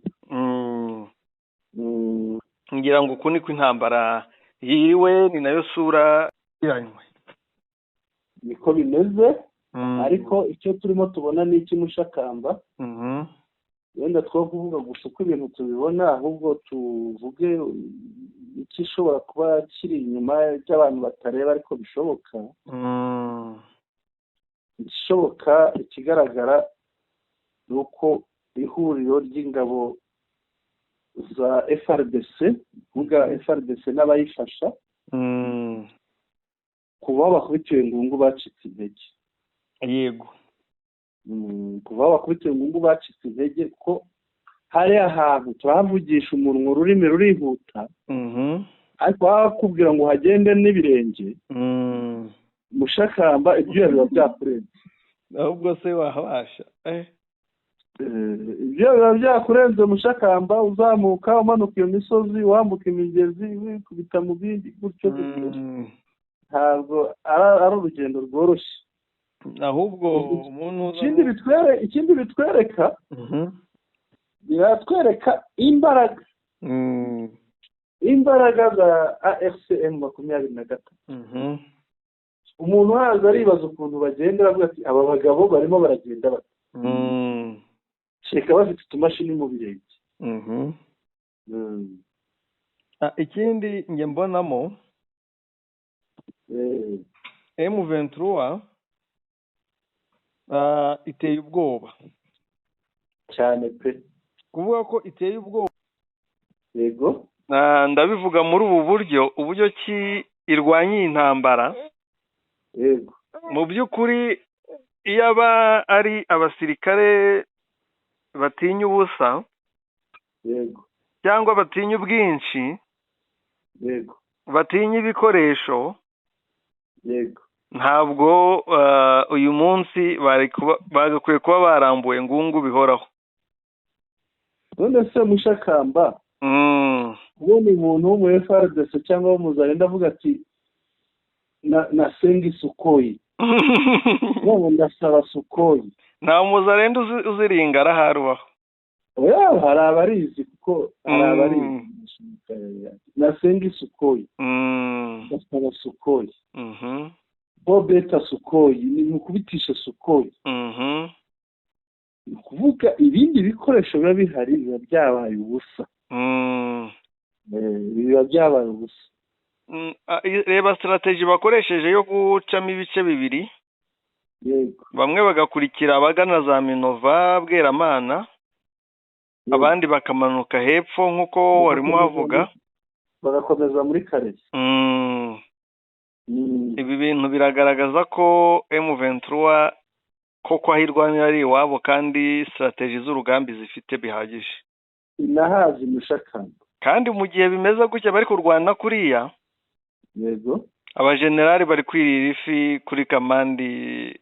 Ngira ngo uku niko intambara yiwe ni nayo sura iranywe. Niko bimeze. Ariko icyo turimo tubona ni ikimushakamba. Wenda two kuvuga gusa uko ibintu tubibona, ahubwo tuvuge ikishobora kuba kiri inyuma y'abantu batareba ariko bishoboka. Ikishoboka, ikigaragara ni uko ihuriro ry'ingabo za FRDC, kuvuga FRDC n'abayifasha, kuba bakubitiwe Ngungu bacitse intege. Yego. Kuba bakubitiwe Ngungu bacitse intege ko hari ahantu turahavugisha umunwa, ururimi rurihuta, ariko bakubwira ngo hagende n'ibirenge, mushakamba ibyo biba byakurenze. Ahubwo se wahabasha ibyo biba byakurenze mushakamba, uzamuka umanuka iyo misozi, wambuka imigezi, wikubita mu bindi gutyo ntabwo ari urugendo rworoshye. Ahubwo umuntu ikindi bitwereka biratwereka imbaraga za ARCM 23. Umuntu haza aribaza ukuntu bagendera, avuga ati aba bagabo barimo baragenda bate, sheka bafite utumashini mu birenge. Ikindi nge mbonamo M23 iteye ubwoba cyane pe, kuvuga ko iteye ubwoba. Yego, ndabivuga muri ubu uburyo ki irwanya intambara. Yego, mu by'ukuri iyo aba ari abasirikare batinya ubusa, yego, cyangwa batinya ubwinshi, yego, batinya ibikoresho yego ntabwo uyu munsi bagakwiye kuba barambuye ngungu bihoraho. none se Mushakamba ubona umuntu wo mu FRDC cyangwa wo mu Zarenda avuga ati nasenga Sukoyi none ndasaba Sukoyi, nta muzarenda uziringa araharubaho. oya hari abarizi kuko hari abarizi nasenga Sukoyi ndasaba Sukoyi Bobeta Sukoyi ni ukubitisha Sukoyi. Ni ukuvuga ibindi bikoresho biba bihari biba byabaye ubusa, biba byabaye ubusa. Reba strategy bakoresheje yo gucamo ibice bibiri, yego bamwe bagakurikira abagana za Minova Bweramana, abandi bakamanuka hepfo nk'uko warimo havuga bagakomeza muri Karezi. Ibi bintu biragaragaza ko M23 koko ahirwanira ari iwabo kandi strategy z'urugambi zifite bihagije. Inahazi Mushakamba Kandi mu gihe bimeze gutya bari kurwana kuriya, yego abajenerali bari kwirira ifi kuri Kamandi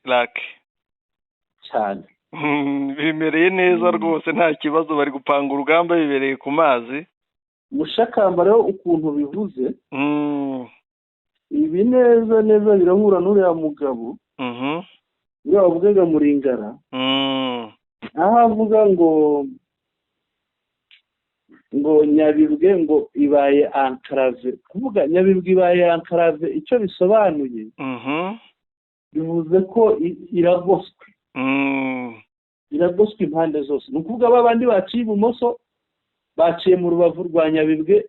Lake cyane. Bimereye neza rwose, nta kibazo, bari gupanga urugamba bibereye ku mazi. Mushakamba rero ukuntu bivuze ibi neza birahura n'uriya mugabo uriya wavugaga Muringara, aho avuga ngo Nyabibwe ngo ibaye enclave. Kuvuga Nyabibwe ibaye enclave icyo bisobanuye bivuze ko iragoswe impande zose. Ni ukuvuga babandi baciye ibumoso baciye mu rubavu rwa Nyabibwe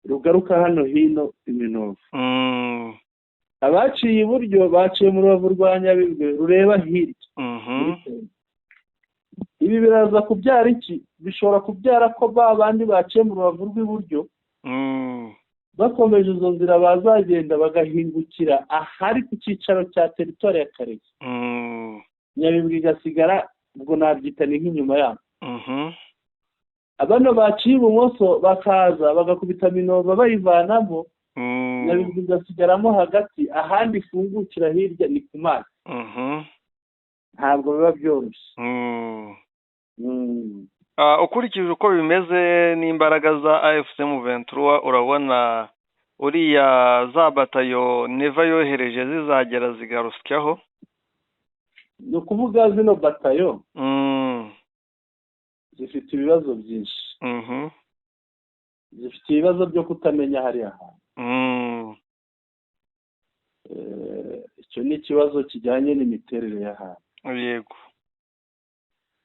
rugaruka hano hino Iminova, abaciye iburyo baciye mu rubavu rwa Nyabibwe rureba hirya. Ibi biraza kubyara iki? Bishobora kubyara ko babandi baciye mu rubavu rw'iburyo bakomeje izo nzira bazagenda bagahingukira ahari ku cyicaro cya teritwari ya Karezi, Nyabibwe igasigara ubwo nabyita ni nk'inyuma yabo. Abano baciye ibumoso bakaza bagakubita Minova bayivanamo, Nyabibwe igasigaramo hagati, ahandi ifungukira hirya ni ku mazi. Ntabwo biba byoroshye. Ukurikije uko bimeze n'imbaraga za AFC M23, urabona uriya za batayo Neva yohereje zizagera zigarusyaho. Ni ukuvuga zino batayo zifite ibibazo byinshi, zifite ibibazo byo kutamenya hariya hantu. Icyo ni ikibazo kijyanye n'imiterere y'ahantu. Yego.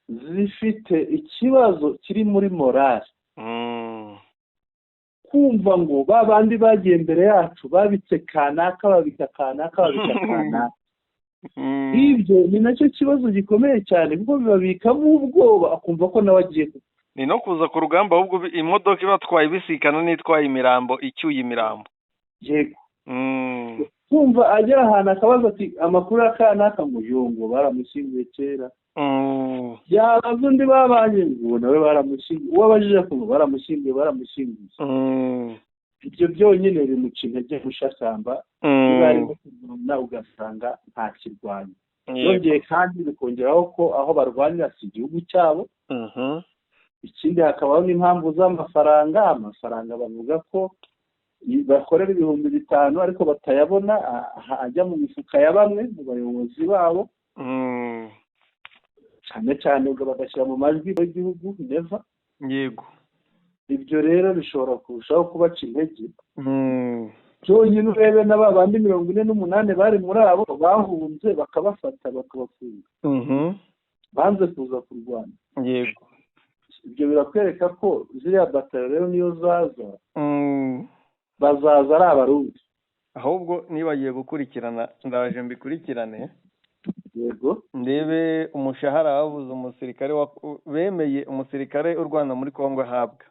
Zifite ikibazo kiri muri morale, kumva ngo babandi bagiye mbere yacu babitse kanaka babika kanaka babika kanaka. Ibyo ni nacyo kibazo gikomeye cyane kuko bibabikamo ubwoba, akumva ko nawe agiye ni no kuza ku rugamba, ahubwo imodoka ibatwaye ibisikana n'itwaye imirambo icyuye imirambo. Yego. Kumva agera ahantu akabaza ati amakuru y'akanaka ngo yongo baramushyinguye kera, yabaza undi babanye ngo nawe baramushyinguye, uwabajije ko baramushyinguye. Ibyo byonyine bimuca intege Mushakamba, barimo kurwana ugasanga nta kirwanya. Yongeye kandi bikongeraho ko aho barwanira si igihugu cyabo. Ikindi hakabaho n'impamvu z'amafaranga. Amafaranga bavuga ko bakorera 5,000 ariko batayabona, ajya mu mifuka ya bamwe mu bayobozi babo, cyane cyane ubwo bagashyira mu majwi y'igihugu Neva. Yego. Ibyo rero bishobora kurushaho kubaca intege. Byonyine urebe n'aba bandi 48 bari muri abo bahunze bakabafata bakabafunga, banze kuza kurwana. Yego. Ibyo birakwereka ko ziriya batayo rero niyo zaza bazaza ari abarundi. Ahubwo nibagiye gukurikirana, ndaje mbikurikirane. Yego. Ndebe umushahara wabuze umusirikare bemeye umusirikare urwana muri Kongo ahabwa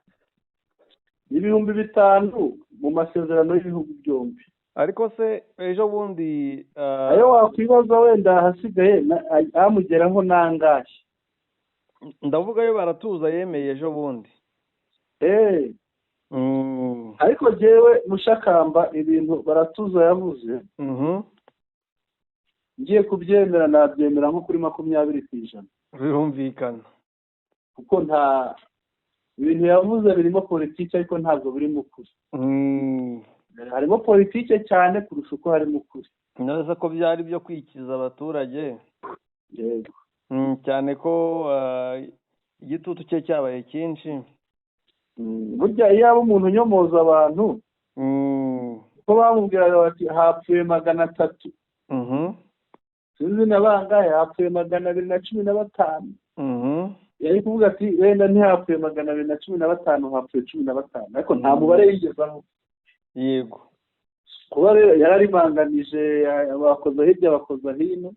5,000 mu masezerano y'ibihugu byombi. Ariko se ejo bundi ayo wakwibaza wenda hasigaye amugeraho nangahe. Ndavuga yo baratuza yemeye ejo bundi. ariko jewe Mushakamba ibintu Baratuza yavuze ngiye kubyemera nabyemera nko kuri 20%. birumvikana kuko nta ibintu yavuze birimo politiki ariko ntabwo birimo ukuri. Harimo politiki cyane kurusha uko harimo ukuri. neza ko byari byo kwikiza abaturage Yego. cyane ko igitutu cye cyabaye cyinshi. Burya iyo aba umuntu unyomoza abantu ko bamubwiraga bati hapfuye 300. sinzi na bangahe hapfuye 215. yari kuvuga ati wenda ntihapfuye 215 hapfuye 15 ariko nta mubare yigezaho. yego kuba rero yararimanganije abakoze hirya abakoze hino.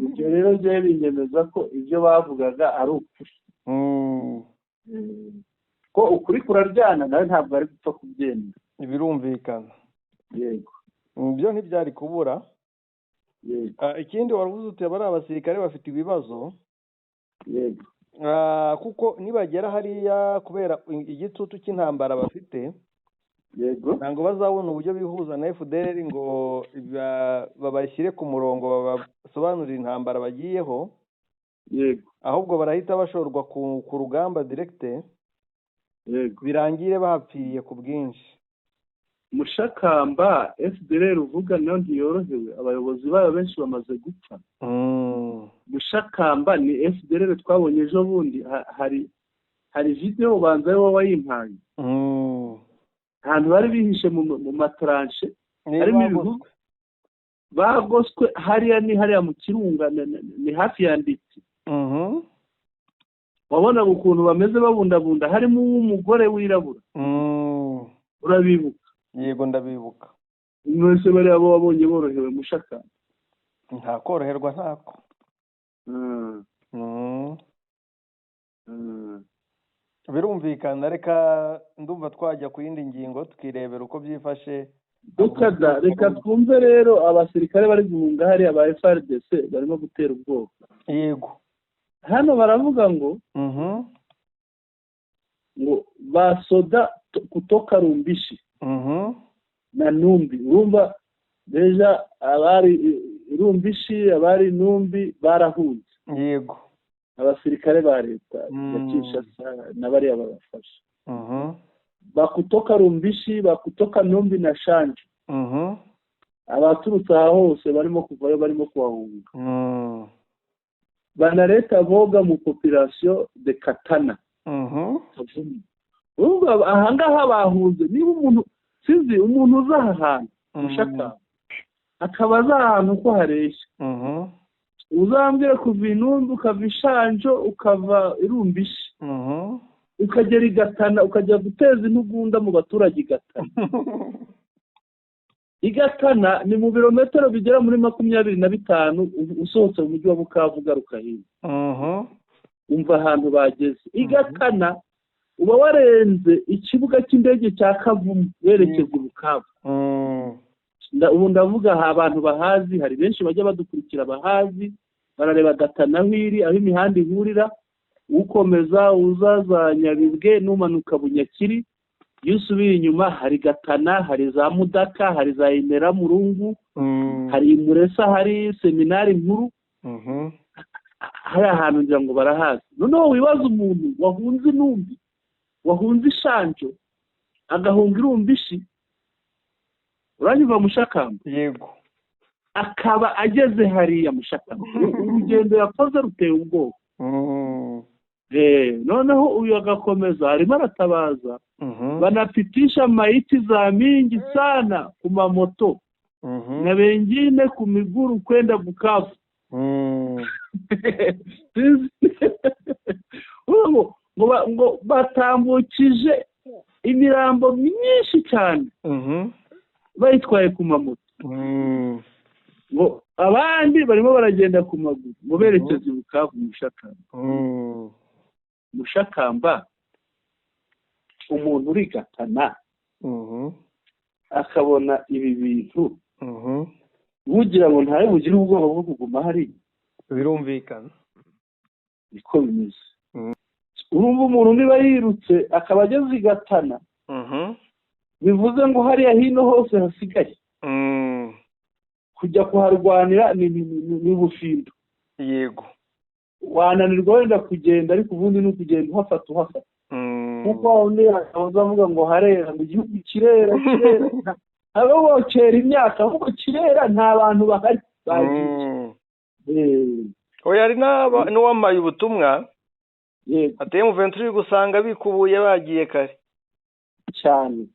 ibyo rero bye binyemeza ko ibyo bavugaga ari ukuri. ko ukuri kuraryana nawe ntabwo ari gupfa kubyemera. birumvikana. yego byo ntibyari kubura. yego ikindi waravuze uti abari abasirikare bafite ibibazo. yego kuko nibagera hariya kubera igitutu cy'intambara bafite. yego ntabwo bazabona uburyo bihuza na FDLR ngo babashyire ku murongo babasobanurire intambara bagiyeho. yego ahubwo barahita bashorwa ku rugamba directe. yego birangire bahapfiriye ku bwinshi. Mushakamba FDLR uvuga nayo ntiyorohewe, abayobozi bayo benshi bamaze gupfa. Mushakamba ni FDLR twabonye ejo bundi hari video banza yo wayimpaye. ahantu bari bihishe mu matranche harimo ibihugu bagoswe hariya mu Kirunga ni hafi ya Nditsi. wabona ukuntu bameze babundabunda harimo umugore wirabura. urabibuka? yego ndabibuka. mwese bari abo wabonye borohewe Mushakamba? nta koroherwa ntako. birumvikana. reka ndumva twajya ku yindi ngingo tukirebera uko byifashe. reka twumve rero abasirikare bari guhunga hariya ba FARDC barimo gutera ubwoba. yego hano baravuga ngo basoda kutoka Rumbishi na Numbi. urumva deja abari Rumbishi abari Numbi barahunze. yego abasirikare ba leta ya Kinshasa n'abari abafasha. bakutoka Rumbishi bakutoka Numbi na Shanje. abaturutse aha hose barimo kuvayo barimo kuhahunga. banaleta boga mu population de Katana. ahangaha bahunze. niba umuntu sinzi umuntu uza aha hantu Mushakamba akaba aza ahantu ko hareshya, uzambwira kuva Inumbi ukava Ishanjo ukava Irumbishi ukagera i Gatana ukajya guteza intugunda mu baturage i Gatana. i Gatana ni mu birometero bigera muri 25 usohotse mu mujyi wa Bukavu ugaruka hino. umva ahantu bageze. i Gatana uba warenze ikibuga cy'indege cya Kavumu werekeza i Bukavu. ubu ndavuga abantu bahazi, hari benshi bajya badukurikira bahazi barareba Gatana hiri aho imihanda ihurira, ukomeza uzaza Nyabibwe n'umanuka Bunyakiri. iyo usubiye inyuma hari Gatana, hari za Mudaka, hari za Imera Murungu, hari Muresa, hari seminari nkuru. hari ahantu ngira ngo barahazi. noneho wibaza umuntu wahunze Numbi wahunze Ishanjo agahunga Irumbishi, uranyumva Mushakamba? yego akaba ageze hariya Mushakamba. urugendo yakoze ruteye ubwoba. noneho uyu agakomeza arimo aratabaza. banapitisha maiti za mingi sana ku mamoto na bengine ku miguru kwenda Bukavu. ngo batambukije imirambo myinshi cyane bayitwaye ku mamoto. ngo abandi barimo baragenda ku maguru ngo berekeze i Bukavu. Mushakamba umuntu uri Gatana akabona ibi bintu bugira ngo ntawe bugire ubwoba bwo kuguma hariya. birumvikana. niko bimeze. urumva umuntu niba yirutse akaba ageze i Gatana bivuze ngo hariya hino hose hasigaye kujya kuharwanira ni ubufindo. yego wananirwa wenda kugenda, ariko ubundi ni ukugenda uhafata kuko undi avuga ngo harera, mu gihugu kirera abo bocera imyaka, ahubwo kirera nta bantu bahari bagiye. oya hari n'uwambaye ubutumwa ateye mu venturi gusanga bikubuye bagiye kare cyane.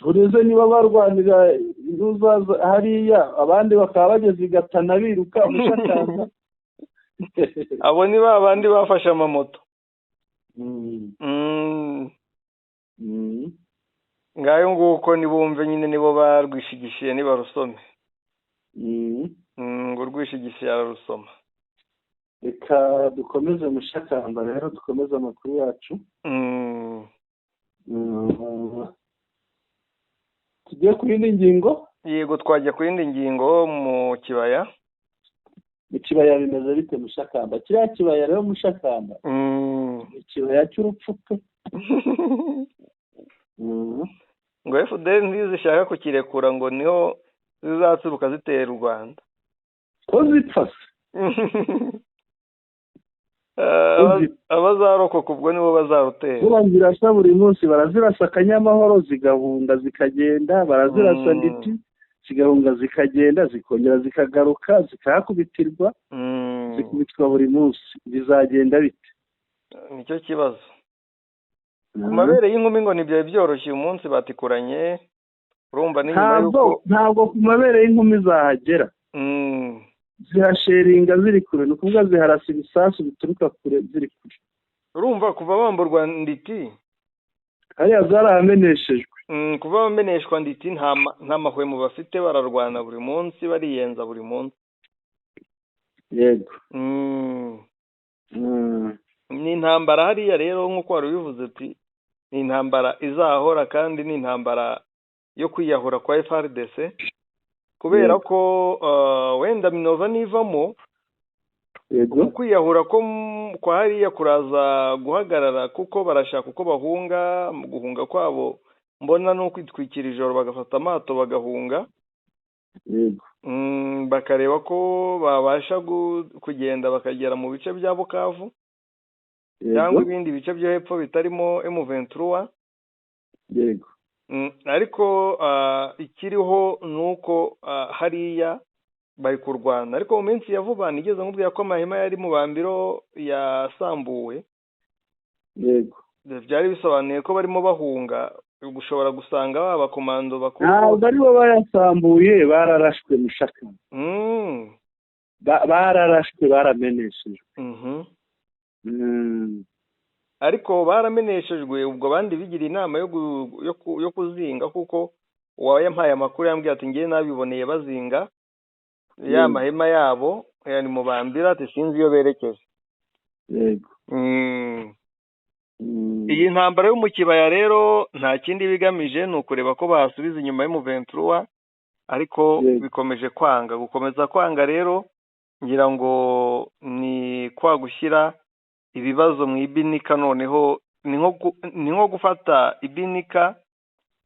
ureze niba barwanira iruzaza hariya, abandi bakaba bageze igatana biruka umushakamba. abo ni ba bandi bafashe amamoto. ngayo nguko nibumve nyine, nibo barwishigishiye nibarusome. ngo rwishigishiye ararusoma. reka dukomeze mushakamba rero, dukomeze amakuru yacu. tugiye ku yindi ngingo. yego twajya ku yindi ngingo. mu kibaya bimeze bite mushakamba? kiriya kibaya rero mushakamba ikibaya cy'urupfu pe. ngo FDL ntizishaka kukirekura, ngo niho zizaturuka zitera u Rwanda. ko zipfa se? abazarokoka ubwo nibo bazarutera. zirasa buri munsi, barazirasa akanyamahoro zigahunga zikagenda, barazirasa nditi zigahunga zikagenda, zikongera zikagaruka zikahakubitirwa, zikubitwa buri munsi. bizagenda bite? nicyo kibazo. ku mabere y'inkumi ngo ntibyari byoroshye uyu munsi batikuranye. urumva ni nyuma y'uko ntabwo ku mabere y'inkumi zahagera. zihasheringa ziri kure, ni ukuvuga ziharasa ibisasu bituruka kure ziri kure. urumva kuva bamburwa nditi hariya zarahameneshejwe. kuva bameneshwa nditi nta mahwemo bafite, bararwana buri munsi, bariyenza buri munsi. yego. ni intambara hariya rero, nk'uko wari ubivuze ati ni intambara izahora, kandi ni intambara yo kwiyahura kwa FARDC, kubera ko wenda Minova nivamo, kwiyahura ko kwa hariya kuraza guhagarara, kuko barashaka uko bahunga. mu guhunga kwabo mbona no kwitwikira ijoro bagafata amato bagahunga. bakareba ko babasha kugenda bakagera mu bice bya Bukavu cyangwa ibindi bice byo hepfo bitarimo M23. yego. ariko ikiriho nuko hariya bari kurwana. ariko mu minsi ya vuba nigeze nkubwira ko amahema yari mu bambiro yasambuwe. yego. byari bisobanuye ko barimo bahunga. gushobora gusanga baba komando bakuru ntabwo aribo bayasambuye, bararashwe mushaka. bararashwe, barameneshejwe. ariko barameneshejwe, ubwo abandi bigira inama yo kuzinga, kuko uwayampaye amakuru yambwiye ati ngiye nabiboneye bazinga ya mahema yabo yani mu bambira, ati sinzi iyo berekeje. yego. iyi ntambara yo mu kibaya rero nta kindi bigamije, ni ukureba ko bahasubiza inyuma y'M23, ariko bikomeje gukomeza kwanga. rero ngira ngo ni kwa gushyira ibibazo mu ibinika. noneho ni nko gufata ibinika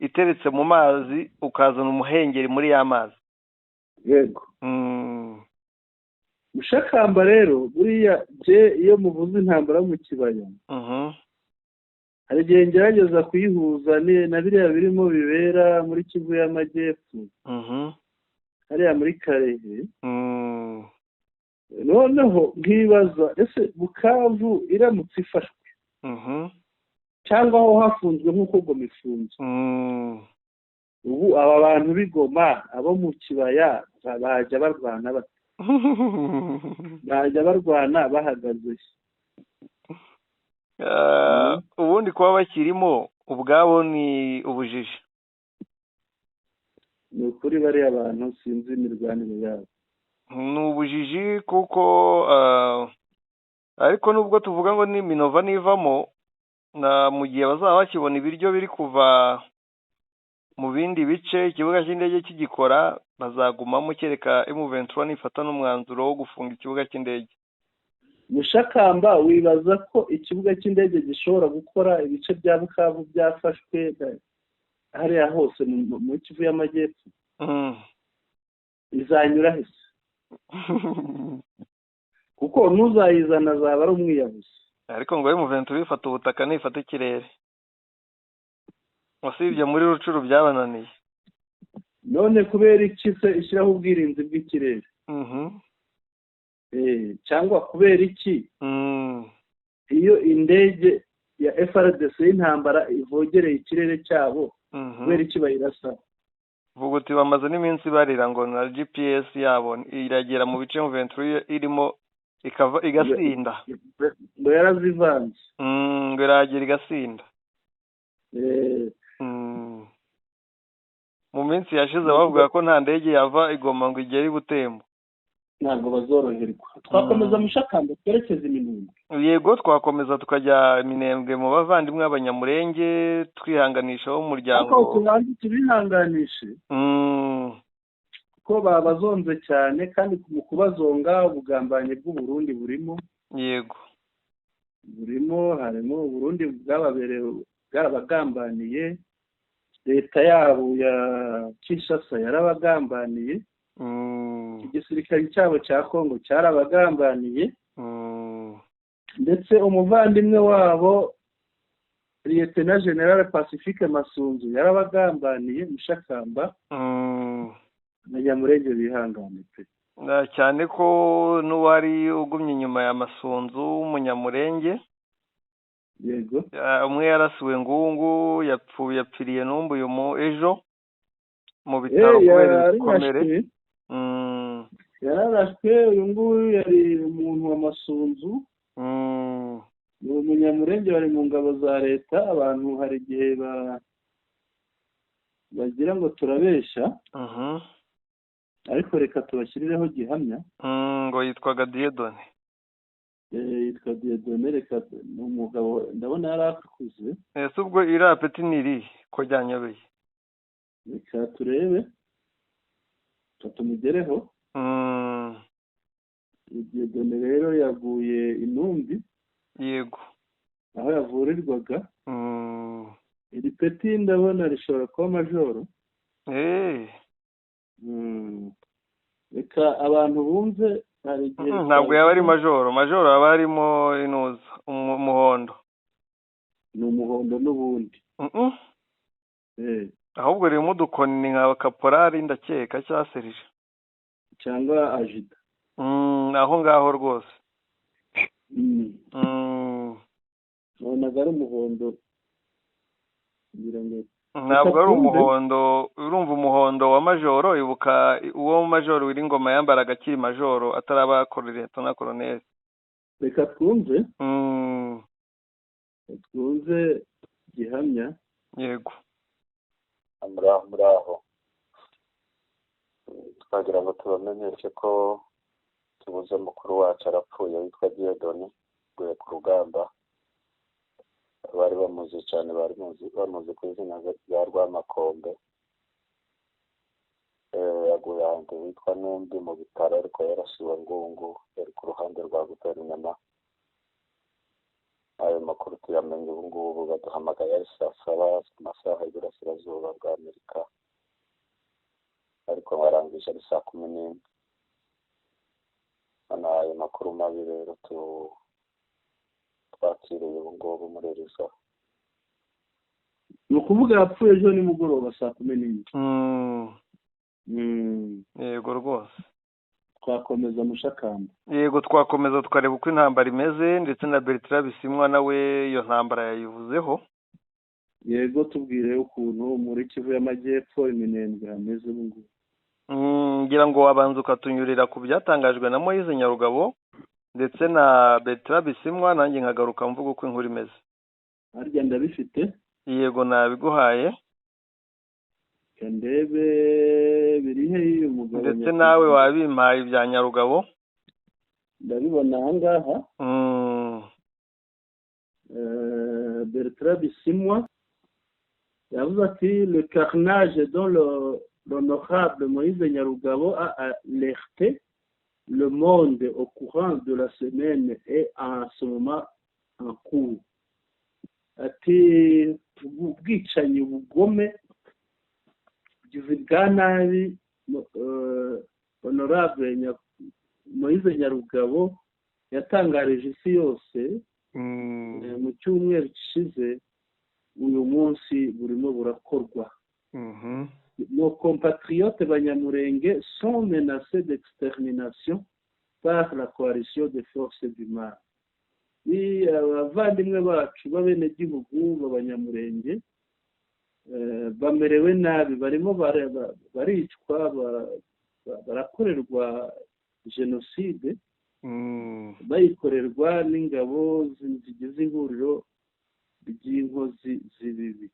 iteretse mu mazi ukazana umuhengeri muri ya mazi. yego. mushakamba rero buriya iyo muvuze intambara yo mu kibaya, hari igihe ngerageza kuyihuza na biriya birimo bibera muri Kivu y'Amajyepfo, hariya muri Karehe. noneho nkibaza, ese Bukavu iramutse ifashwe cyangwa aho hafunzwe nk'uko Goma ifunze, ubu aba bantu b'Igoma abo mu kibaya bajya barwana bate? bajya barwana bahagaze? ubundi kuba bakirimo ubwabo ni ubujiji. ni ukuri bariya abantu sinzi imirwanire yabo, ni ubujiji. kuko ariko nubwo tuvuga ngo ni Minova nivamo, mu gihe bazaba bakibona ibiryo biri kuva mu bindi bice, ikibuga cy'indege kigikora, bazagumamo kereka M23 nifata n'umwanzuro wo gufunga ikibuga cy'indege. Mushakamba wibaza ko ikibuga cy'indege gishobora gukora ibice bya Bukavu byafashwe hariya hose mu Kivu y'Amajyepfo? Izanyura hese kuko n'uzayizana azaba ari umwiyahuzi. ariko ngo M23 bifata ubutaka nifata ikirere, usibye muri Rucuru byabananiye. None kubera iki se ishyiraho ubwirinzi bw'ikirere? Cyangwa kubera iki iyo indege ya FRDC y'intambara ivogereye ikirere cyabo, kubera iki bayirasa? Vuga uti bamaze n'iminsi barira ngo na GPS yabo iragera mu bice M23 irimo igasinda, ngo yarazivanze, ngo iragera igasinda. Mu minsi yashize bavuga ko nta ndege yava igoma ngo igere i Butembo. Ntabwo bazoroherwa. Twakomeza Mushakamba twerekeza Minembwe? Yego, twakomeza tukajya Minembwe mu bavandimwe b'Abanyamurenge twihanganishaho umuryango. Ariko tubihanganishe ko babazonze cyane, kandi mu kubazonga ubugambanyi bw'u Burundi burimo. Yego, harimo Burundi bwarabagambaniye, leta yabo ya Kinshasa yarabagambaniye, igisirikare cyabo cya Kongo cyarabagambaniye, ndetse umuvandimwe wabo Lieutenant General Pacifique Masunzu yarabagambaniye. Mushakamba Abanyamurenge bihangane pe, cyane ko n'uwari ugumye inyuma ya Masunzu w'umunyamurenge. Yego, umwe yarasiwe Ngungu, yapfiriye n'umbu ejo mu bitaro kubera ibikomere. yararashwe. Uyu nguyu yari umuntu wa Masunzu, ni umunyamurenge, bari mu ngabo za leta. Abantu hari igihe bagira ngo turabeshya, ariko reka tubashyirireho gihamya. Ngo yitwaga Dieudonné. Yitwa Dieudonné. Reka ni umugabo ndabona yari akuze. Ese ubwo iriya peti ni irihe ko ryanyobeye? Reka turebe tumugereho. Dieudonné rero yaguye Intumbi. Yego, aho yavurirwaga. Iri peti ndabona rishobora kuba majoro. Reka abantu bumve, hari igihe ntabwo yaba ari majoro haba harimo inuza umuhondo. Ni umuhondo n'ubundi. Ahubwo ririmo udukoni nka kaporari ndakeka cyangwa serije cyangwa ajida. Aho ngaho rwose. Nabonaga ari umuhondo. Ntabwo ari umuhondo. Urumva umuhondo wa majoro, ibuka uwo majoro Wiringoma yambaraga akiri majoro ataraba colonel. Reka twumve gihamya. Yego, muraho. Twagira ngo tubamenyeshe ko tubuze mukuru wacu arapfuye, witwa Dieudonné, guye ku rugamba. Bari bamuzi cyane, bamuzi ku izina rya Rwamakombe. Yaguye ahantu witwa Numbi mu bitaro, ariko yarasiwe Ngungu, yari ku ruhande rwa guverinoma. Ayo makuru tuyamenye ubu ngubu, baduhamagaye ari saa saba ku masaha y'Iburasirazuba bwa Amerika, ariko barangije ari saa 11. Ayo makuru mabi rero twakiriye ubu ngubu muri Risa. Ni ukuvuga yapfuye ejo nimugoroba saa 11. Yego rwose. Twakomeza Mushakamba? Yego, twakomeza tukareba uko intambara imeze, ndetse na Bertrand Bisimwa nawe iyo ntambara yayivuzeho. Yego, tubwire ukuntu muri Kivu y'Amajyepfo Minembwe hameze ubu ngubu. Ngira ngo wabanza ukatunyurira ku byatangajwe na Moise Nyarugabo ndetse na Bertrand Bisimwa, nanjye nkagaruka mvuga uko inkuru imeze. Harya ndabifite? Yego, nabiguhaye. Ndebe birihe uyu mugabo, ndetse nawe wabimpaye ibya Nyarugabo. Ndabibona aha ngaha. Bertrand Bisimwa yavuze ati le carnage dont l'honorable Moïse Nyarugabo a alerté le monde au courant de la semaine est en ce moment en cours. Ati ubwicanyi ubugome ubugizi bwa nabi honorable Moise Nyarugabo yatangarije isi yose mu cyumweru gishize uyu munsi burimo burakorwa. Nos compatriotes banyamurenge sont menacés d'extermination par la coalition des forces du mal. Ni abavandimwe bacu b'abenegihugu b'abanyamurenge bamerewe nabi, barimo baricwa, barakorerwa jenoside, bayikorerwa n'ingabo zigize ihuriro ry'inkozi z'ibibi.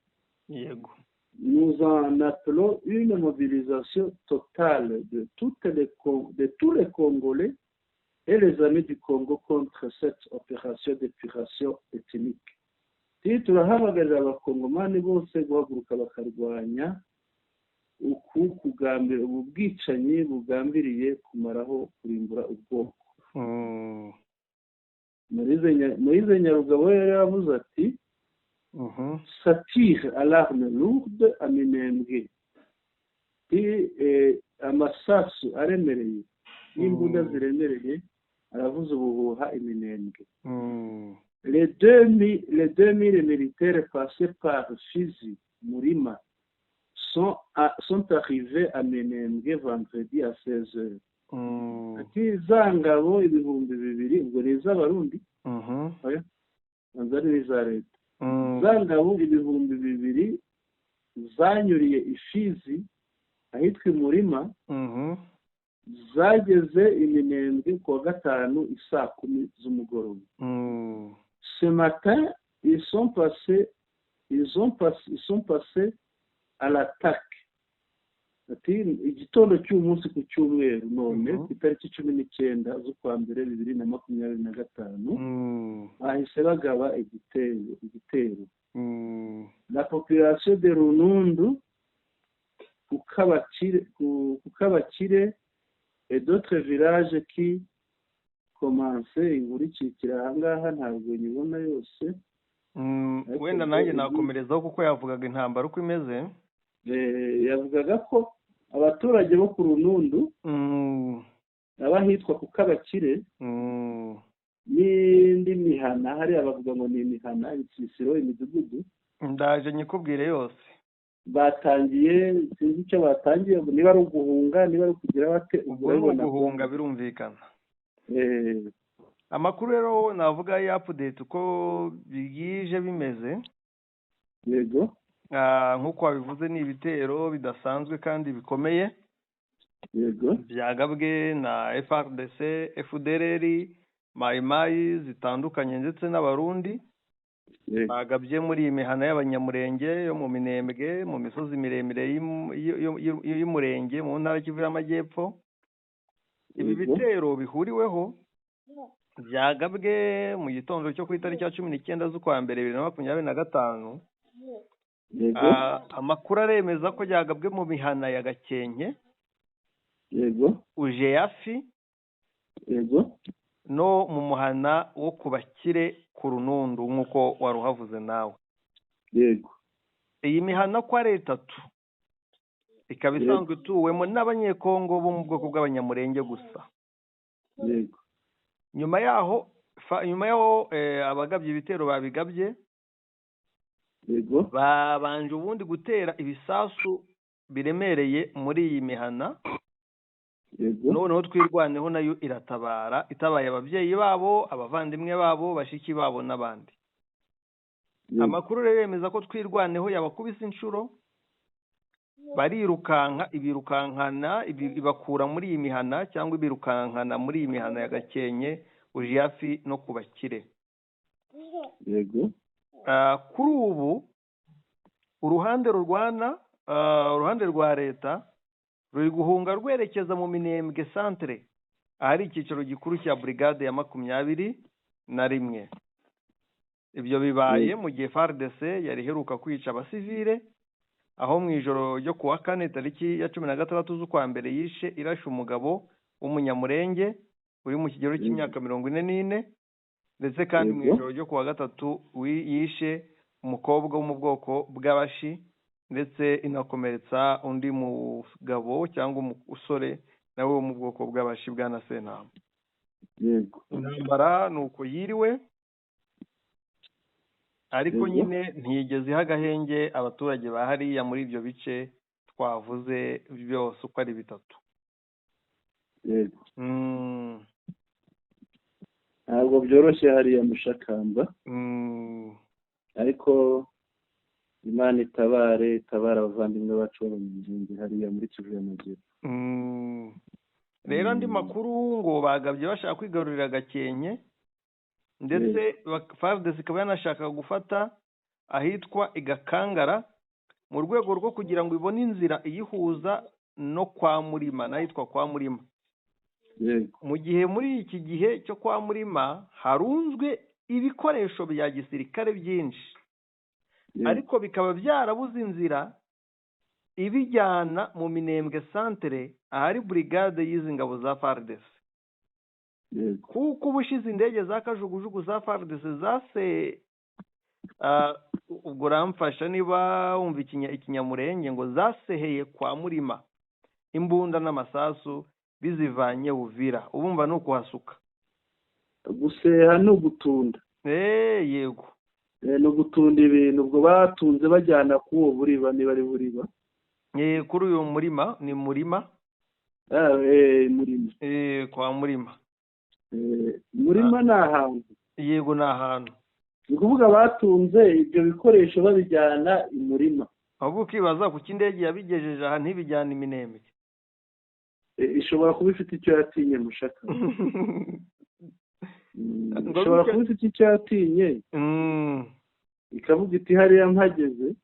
Yego. Nous en appelons une mobilisation totale de tous les Congolais et les amis du Congo contre cette opération d'épuration ethnique. Turahamagarira abakongomani bose guhaguruka bakarwanya ubu bwicanyi bugambiriye kumaraho kurimbura ubwoko. Moise Nyarugabo yari yavuze ati ça tire à l'arme lourde à Minembwe. Amasasu aremereye n'imbunda ziremereye aravuze ubuhuha Minembwe. Les 2000 militaires passés par Fizi, Murima sont arrivés à Minembwe vendredi à 16h. Ati za ngabo ibihumbi bibiri, ubwo ni iz'abarundi, ari iza leta. Za ngabo ibihumbi bibiri zanyuriye Ifizi ahitwa Murima, zageze Minembwe kuwa gatanu isaa 10 z'umugoroba. Ce matin, ils sont passés à l'attaque. Ati igitondo cy'umunsi ku cyumweru none ku itariki 19 z'ukwa mbere 2025 bahise bagaba igitero. La population de Runundu, Kukabakire et d'autres villages qui commençaient inkuru ikikira ahangaha ntabwo nyibona yose. Wenda nanjye nakomerezaho kuko yavugaga intambara uko imeze. Yavugaga ko abaturage bo ku Runundu abahitwa Kukabakire n'indi mihana, hariya bavuga ngo ni imihana, ibisisiro, imidugudu, ndaje nyikubwire yose, batangiye sinzi icyo batangiye, niba ari uguhunga, niba ari kugira bate, guhunga birumvikana. Amakuru rero navuga ya update uko bigije bimeze. Yego. Nkuko wabivuze ni ibitero bidasanzwe kandi bikomeye. Yego. Byagabwe na FARDC, FDLR, Mayimayi zitandukanye ndetse n'abarundi. Bagabye muri imihana y'abanyamurenge yo mu Minembwe, mu misozi miremire y'umurenge mu ntara Kivu y'Amajyepfo. Ibi bitero bihuriweho byagabwe mu gitondo cyo ku itariki ya 19 z'ukwa mbere 2025. Amakuru aremeza ko byagabwe mu mihana ya Gakenke, yego, Ujeyafi, yego, no mu muhana wo kubakire ku Runundu nkuko waruhavuze nawe. Yego. Iyi mihana ko ari 3 ikaba isanzwe tuwemo n'abanyekongo bo mu bwoko bw'abanyamurenge gusa. Yego. Nyuma yaho abagabye ibitero babigabye, yego, babanje ubundi gutera ibisasu biremereye muri iyi mihana. Yego. Noneho twirwaneho nayo iratabara, itabaye ababyeyi babo, abavandimwe babo, bashiki babo n'abandi. Amakuru rero yemeza ko twirwaneho yabakubise inshuro, ibirukankana ibakura muri iyi mihana cyangwa ibirukankana muri iyi mihana ya Gakenke, Ujeyafi no kubakire. Yego. Kuri ubu uruhande rwa leta ruri guhunga rwerekeza mu Minembwe centre, ahari icyicaro gikuru cya brigade ya 21. Ibyo bibaye mu gihe FARDC yari heruka kwica abasivile, aho mu ijoro ryo kuwa 4 tariki ya 16 z'ukwa mbere yishe irashe umugabo w'umunyamurenge uri mu kigero cy'imyaka 44, ndetse kandi mu ijoro ryo kuwa gatatu yishe umukobwa wo mu bwoko bw'abashi, ndetse inakomeretsa undi mugabo cyangwa umusore nawe wo mu bwoko bw'abashi bwa na Sentama. yego intambara ni uko yiriwe, ariko nyine ntiyigeze iha agahenge abaturage ba hariya muri ibyo bice twavuze byose uko ari bitatu. yego ntabwo byoroshye hariya Mushakamba, ariko Imana itabara abavandimwe bacu b'abanyamurenge hariya muri Kivu y'Amajyepfo. rero andi makuru ngo bagabye bashaka kwigarurira Gakenke, ndetse FARDC ikaba yanashakaga gufata ahitwa Igakangara mu rwego rwo kugira ngo ibone inzira iyihuza no kwa Murima, n'ahitwa kwa Murima. mu gihe muri iki gihe cyo kwa Murima harunzwe ibikoresho bya gisirikare byinshi, ariko bikaba byarabuze inzira ibijyana mu Minembwe centre ahari brigade y'izi ngabo za FARDC, kuko ubushize indege za kajugujugu za FARDC zase ubwo ramfasha niba wumva ikinyamurenge ngo zaseheye kwa Murima imbunda n'amasasu bizivanye Uvira. ubumva ni ukuhasuka. guseha no gutunda. yego no gutunda ibintu ubwo batunze bajyana kuwo buriba niba ari buriba. kuri uyu Murima ni Murima. Murima. kwa Murima. Murima ni ahantu. yego ni ahantu. ni ukuvuga batunze ibyo bikoresho babijyana i Murima. ahubwo ukibaza kuko indege yabigejeje aha ntibijyana Iminembwe. ishobora kuba ifite icyo yatinye Mushaka. ishobora kuba ifite icyo yatinye, ikavuga iti hariya mpageze.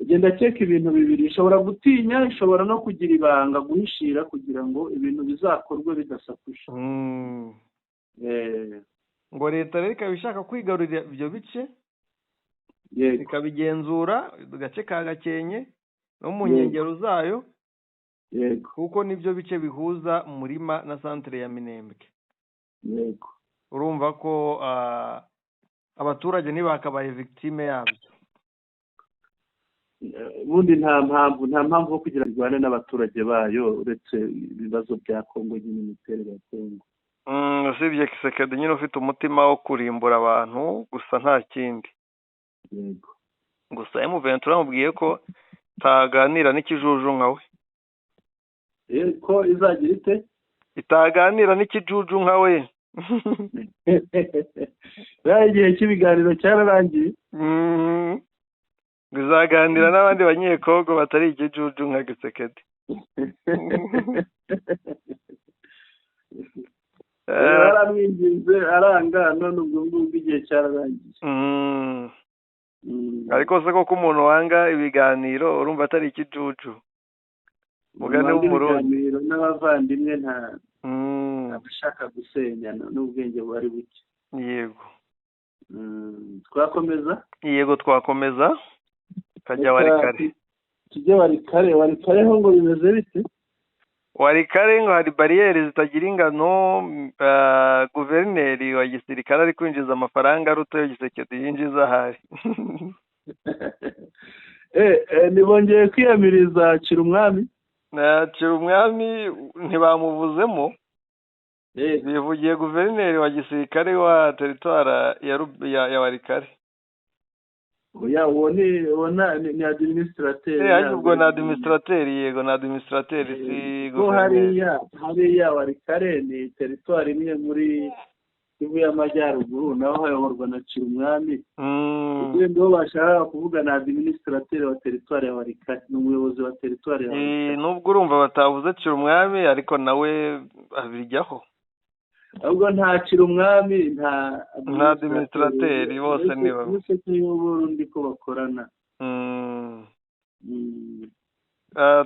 Genda cheka ibintu bibiri, ishobora gutinya, ishobora no kugira ibanga, guhishira kugira ngo ibintu bizakorwe bidasakuje. ngo leta rero ikaba ishaka kwigarurira ibyo bice, ikabigenzura agace ka Gakenke no mu nkengero zayo, kuko nibyo bice bihuza Murima na centre ya Minembwe. urumva ko abaturage ntibakabaye victime yabyo. ubundi nta mpamvu yo kugira ngo irwane n'abaturage bayo uretse ibibazo bya Kongo nyine, imiterere ya Kongo. usibye Kisekedi nyine ufite umutima wo kurimbura abantu gusa nta kindi. gusa M23 amubwiye ko itaganira n'ikijuju nkawe. ko izagira ite? itaganira n'ikijuju nkawe. igihe cy'ibiganiro cyararangiye. bizaganira n'abandi banyekongo batari ikijuju nka Kisekedi. aramwinginze aranga, none ubwo ngubwo igihe cyararangiye. ariko se koko umuntu wanga ibiganiro urumva atari ikijuju? mugane w'umurundi n'abavandimwe nta abashaka gusenya n'ubwenge bari buke. yego. twakomeza? yego twakomeza. kajya Warikare. tujye Warikare ho ngo bimeze bite? Warikare ngo hari bariyeri zitagira ingano. Guverineri wa gisirikare ari kwinjiza amafaranga aruta yo Gisekedi yinjiza ahari. nibongeye kwiyamiriza Kirumwami. Kirumwami ntibamuvuzemo. bivugiye guverineri wa gisirikare wa teritwara ya Warikare. uwo ni administrateur. ahubwo na administrateur. yego na administrateur si guverineri. hariya Warikare ni teritwari imwe muri Kivu y'Amajyaruguru, naho hayoborwa na Kirumwami. Ubwo bashaka kuvuga na administrateur wa teritwari ya Warikare, n'umuyobozi wa teritwari ya Warikare. nubwo urumva batavuze Kirumwami ariko nawe abijyaho. ahubwo nta Kirumwami nta administrateur, bose ni bamwe. Bose n'uburundi ko bakorana.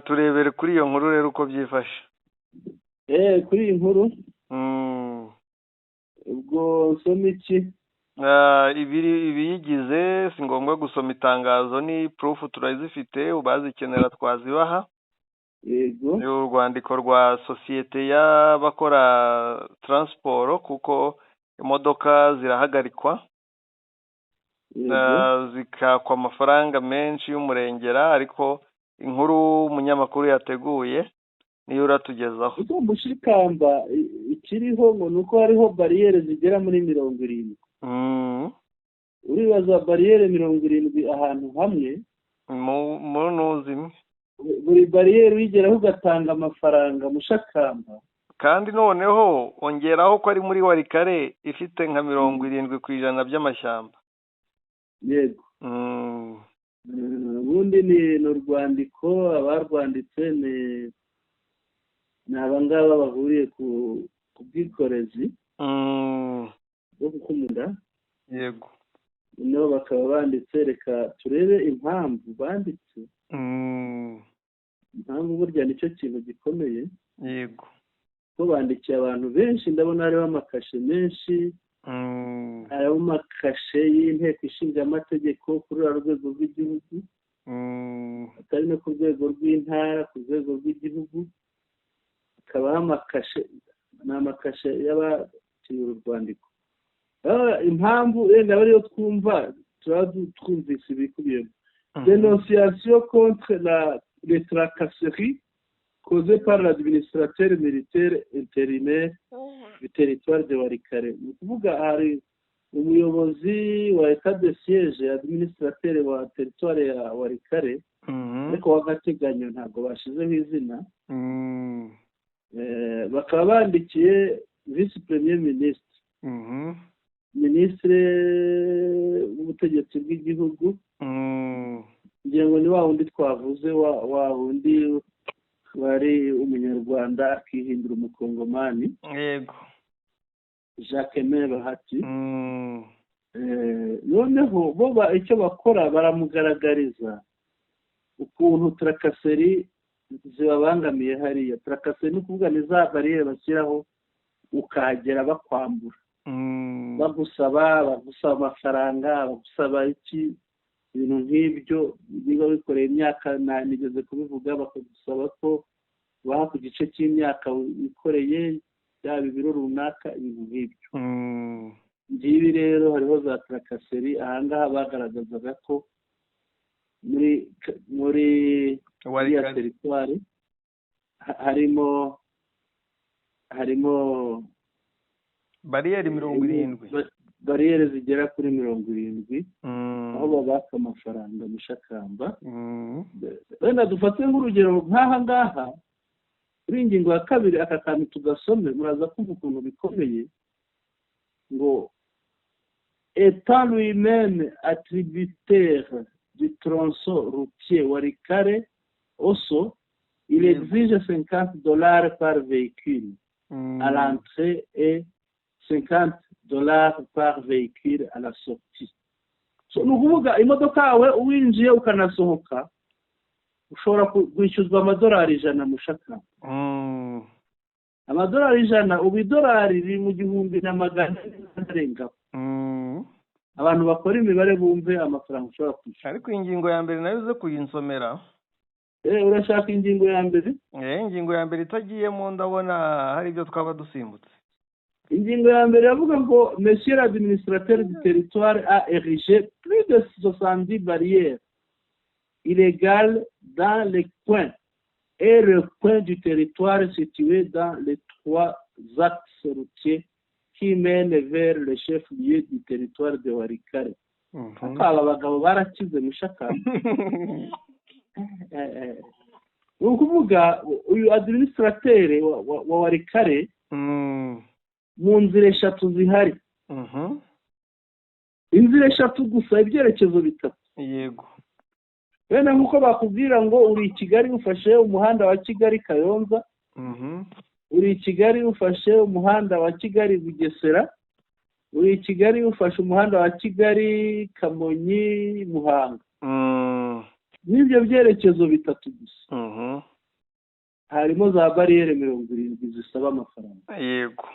turebere kuri iyo nkuru rero uko byifashe. kuri iyi nkuru ubwo nsoma iki? ibiyigize si ngombwa gusoma itangazo, ni proof turazifite, ubazikenera twazibaha. yego ni urwandiko rwa sosiyete y'abakora taransiporo kuko imodoka zirahagarikwa zikakwa amafaranga menshi y'umurengera, ariko inkuru umunyamakuru yateguye niyo uratugezaho. kuko mushikamba ikiriho ngo nuko hariho bariyeri zigera muri 70. Uribaza bariyeri 70 ahantu hamwe mu ntuzi imwe, buri bariyeri uyigeraho ugatanga amafaranga mushakamba, kandi noneho ongeraho ko ari muri Warikare ifite nka 70% by'amashyamba. yego ubundi ni urwandiko abarwanditse ni abangaba bahuriye ku bwikorezi bwo gukumira. Yego. Noneho bakaba banditse, reka turebe impamvu banditse. Impamvu burya nicyo kintu gikomeye. Yego. Ko bandikiye abantu benshi, ndabona hariho amakashe menshi, hariho amakashe y'inteko ishinga amategeko kuri rwego rw'igihugu, atari no ku rwego rw'intara, ku rwego rw'igihugu. Hakabaho amakashe, ni amakashe y'abakiriye urwandiko. Impamvu wenda bariyo twumva twumvise ibikubiyemo: dénonciation contre les tracasseries causées par l'administrateur militaire intérimaire du territoire de Warikare. Ni ukuvuga hari umuyobozi wa état de siège, administrateur wa territoire ya Warikare, ariko w'agateganyo, ntabwo bashizeho izina. Bakaba bandikiye vice premier ministre, minisitiri w'ubutegetsi bw'igihugu, kugira ngo ni wa wundi twavuze, wa wundi wari umunyarwanda akihindura umukongomani. Yego. Jacques Bahati. Noneho bo icyo bakora baramugaragariza ukuntu trakaseri zibabangamiye hariya. Trakaseri ni ukuvuga ni za bariyeri bashyiraho ukahagera bakwambura, bagusaba amafaranga, bagusaba ibintu nk'ibyo. Niba wikoreye imyaka, nigeze kubivuga, bakagusaba ko baha ku gice cy'imyaka wikoreye, yaba ibiro runaka, ibintu nk'ibyo. Ngibi rero hariho za trakaseri. Ahangaha bagaragazaga ko muri ya teritwari harimo bariyeri 70, bariyeri zigera kuri 70, aho babaka amafaranga mushakamba. Wenda dufate nk'urugero nk'aha ngaha kuri ingingo ya 2, aka kantu tugasome, muraza kumva ukuntu bikomeye, ngo étant lui-même attributaire du tronçon routier Warikare Osso, il exige $50 par véhicule à l'entrée et $50 par véhicule à la sortie. So ni ukuvuga imodoka yawe uwinjiye ukanasohoka ushobora kwishyuzwa amadolari 100 mushaka. Amadolari 100, ubu idolari riri mu 1,100 arengaho. Abantu bakora imibare bumve amafaranga ushobora kwishyura. Ariko ingingo ya mbere nayo uze kuyinsomera. Urashaka ingingo ya mbere? Ingingo ya mbere itagiyemo ndabona hari ibyo twaba dusimbutse. Ingingo ya mbere yavuga ngo monsieur l'administrateur du territoire a érigé plus de 70 barrières illégales dans les coins et le coin du territoire situé dans les 3 axes routiers qui mènent vers le chef-lieu du territoire de Warikare. Aba bagabo barakize mushaka. Ni ukuvuga uyu administrateur wa Warikare mu nzira 3 zihari. Inzira 3 gusa, ibyerekezo 3. Yego. Wenda nk'uko bakubwira ngo uri i Kigali ufashe umuhanda wa Kigali Kayonza, uri i Kigali ufashe umuhanda wa Kigali Bugesera, uri i Kigali ufashe umuhanda wa Kigali Kamonyi Muhanga. N'ibyo byerekezo 3 gusa. Harimo za bariyeri 70 zisaba amafaranga. Yego.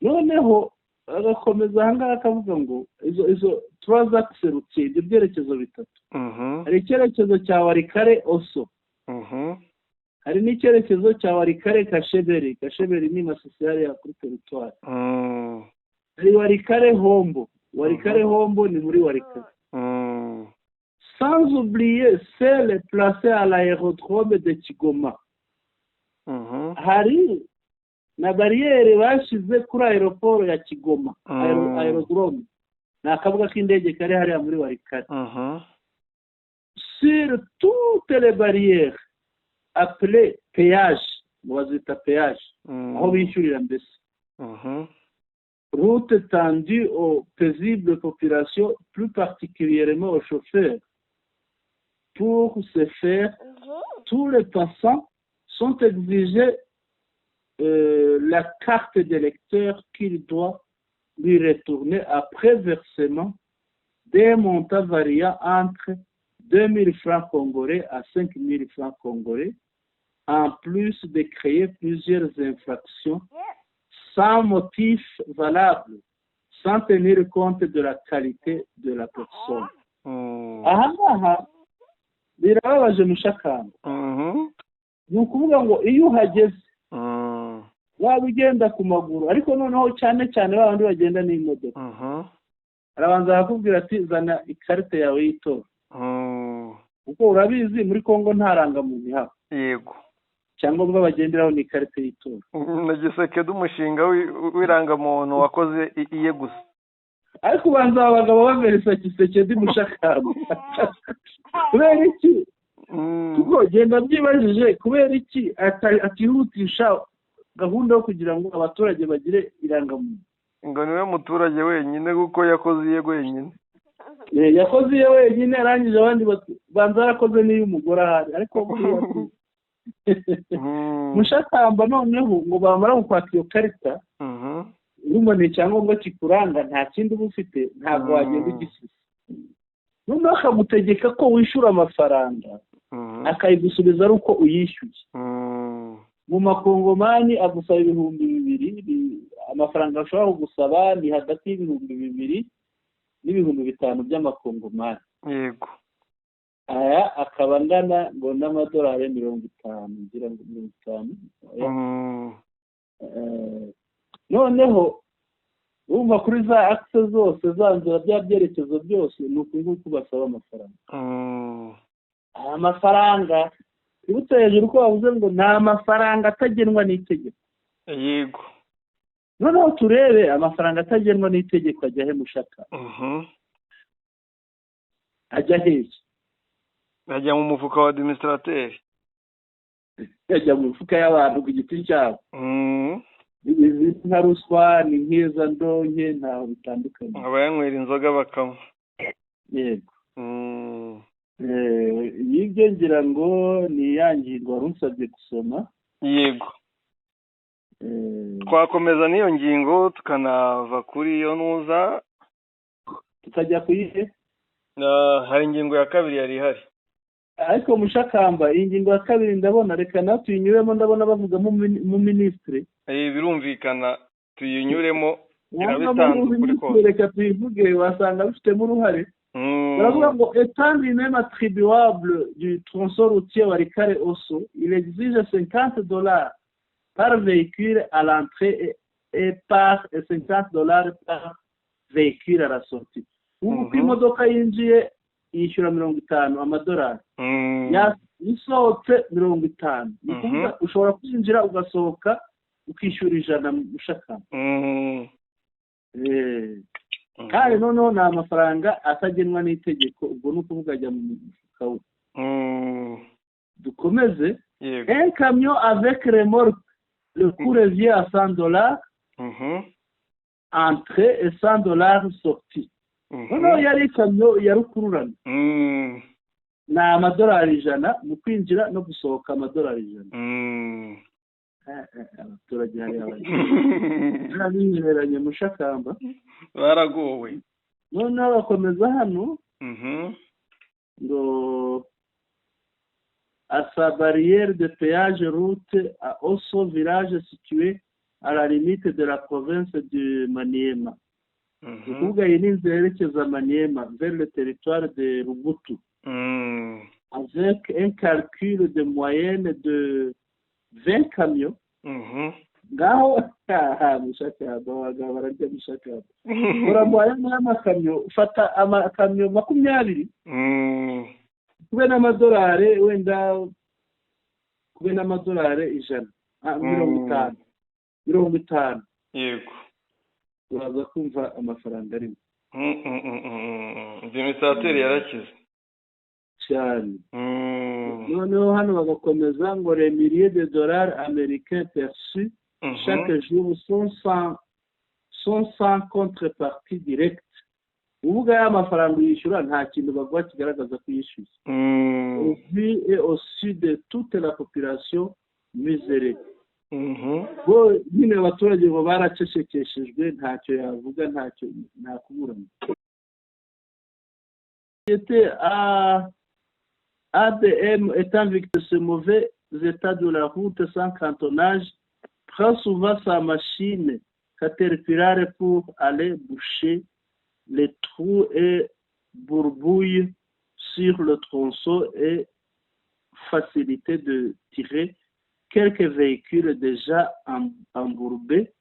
Noneho agakomeza ahangaha akavuga ngo izo transaxerutse ibyo byerekezo 3. Hari icyerekezo cya Warikare Osso. hari n'icyerekezo cya Warikare Kasheberi. Kasheberi ni masosiyete ya kuri teritwari. hari Warikare Hombo. Warikare Hombo ni muri Warikare. Sans oublier celle placée à l'aérodrome de Kigoma. hari na bariyeri bashize kuri aeroport ya Kigoma. Aerodrome ni akabuga k'indege kari hariya muri Warikare. Sur toutes les barrières appelées péage, bazita péage, aho bishyurira mbese. Route tendue aux paisibles populations, plus particulièrement aux chauffeurs. Pour ce faire, tous les passants sont exigés la carte d'électeur qu'il doit lui retourner après versement des montants variant entre 2000 francs congolais à 5000 francs congolais, en plus de créer plusieurs infractions sans motif valable, sans tenir compte de la qualité de la personne. Aha ngaha birababaje mushakamba. Ni ukuvuga ngo iyo uhageze waba ugenda ku maguru, ariko noneho cyane cyane babandi bagenda n'imodoka, arabanza bakubwira ati zana ikarita yawe y'itora. Kuko urabizi muri Kongo nta rangamuntu ihaba. Yego. Cyangwa ngo bagenderaho ni ikarita y'itora. Nagisekeda umushinga w'irangamuntu wakoze iye gusa. Ariko ubanza abagabo bameresa Kisekedi mushakamba. Kubera iki? Kuko genda byibajije kubera iki atihutisha gahunda yo kugira ngo abaturage bagire irangamuntu. Ngo niwe muturage wenyine kuko yakoze iye wenyine. Yakoze iye wenyine, arangije abandi banza yarakoze n'iyo umugore ahari. Ariko mushakamba noneho ngo bamara gukwaka iyo karita, n'umuntu icyangombwa kikuranga nta kindi uba ufite, ntabwo wagenda ugisize. Noneho akagutegeka ko wishyura amafaranga, akayigusubiza ari uko uyishyuye. Mu makongomani agusaba 2,000, amafaranga ashobora kugusaba ni hagati y'2,000 n'5,000 by'amakongomani. Yego. Aya akaba angana ngo n'amadolari 50, ngira ngo 50. Noneho urumva kuri za access zose zanzura bya byerekezo byose ni ukunguku basaba amafaranga. Amafaranga ibutse hejuru ko bavuze ngo nta mafaranga atagenwa n'itegeko. Yego. Noneho turebe amafaranga atagenwa n'itegeko ajya he mushaka? Ajya hehe? Ajya mu mufuka wa administrateur. Ajya mu mufuka y'abantu ku giti cyabo. Nka ruswa ni nk'iza ndonke ntaho bitandukanye. Abayanywera inzoga bakanywa. Yego. Yibyo ngira ngo ni yangirwa wari unsabye gusoma. Yego. Twakomeza n'iyo ngingo tukanava kuri iyo nuza tukajya kuyihe. Hari ingingo ya kabiri yari ihari. Ariko mushakamba iyi ngingo ya kabiri ndabona reka na tuyinyuremo, ndabona bavuga mu ministre. Birumvikana tuyinyuremo irabitanzwe kuri ko. Reka tuyivuge wasanga bifitemo uruhare. Baravuga ngo étant lui-même attribuable du tronçon routier Warikare Osso, il exige $50 par véhicule à l'entrée et par $50 par véhicule à la sortie. Ubu imodoka yinjiye yishyura $50 yasohotse $50. Ni kuvuga ushobora kwinjira ugasohoka ukishyura $100 mushaka. Kandi noneho ni amafaranga atagenwa n'itegeko, ubwo ni ukuvuga ajya mu mufuka we. Dukomeze. Un camion avec remorque, le coût revient à $100 entrée et $100 sortie. Noneho yari ikamyo ya rukururana. Ni amadolari $100 mu kwinjira no gusohoka amadolari $100. Abaturage hari ababihereranye mushakamba baragowe. Noneho bakomeza hano ngo à sa barrière de péage route à Osso, village situé à la limite de la province de Maniema. Ukuvuga iyi ni inzira yerekeza Maniema vers le territoire de Rubutu. avec un calcul de moyenne de 20 camions. Ngaho mushakamba abagabo bararya mushakamba ura moyenne y'amakamyo ufata amakamyo 20 kube n'amadolari wenda kube n'amadolari 100 50 yego uraza kumva amafaranga arimo administrateur yarakize cyane noneho hano bagakomeza ngo les milliers de dollars américains perçus chaque jour sont sans contrepartie directe. Uvuga y'amafaranga yishyura nta kintu bavuga kigaragaza ko yishyuza. Au vu et au su de toute la population misérée. Bo nyine abaturage bo baracecekeshejwe ntacyo yavuga ntacyo nakuburana. C'était ADM étant victime de ce mauvais état de la route sans cantonnage, prend souvent sa machine Caterpillar pour aller boucher les trous et bourbouilles sur le tronçon et faciliter de tirer quelques véhicules déjà embourbés.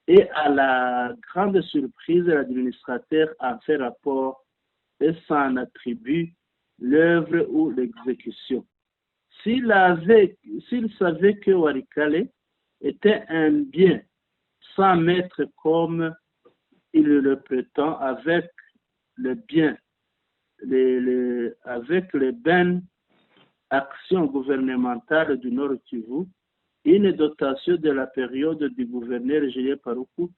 Et à la grande surprise, l'administrateur en fait rapport et s'en attribue l'œuvre ou l'exécution. S'il savait que Walikale était un bien sans maître comme il le prétend, avec le bien, avec les bonnes actions gouvernementales du Nord Kivu, une dotation de la période du gouverneur Julien Paruku,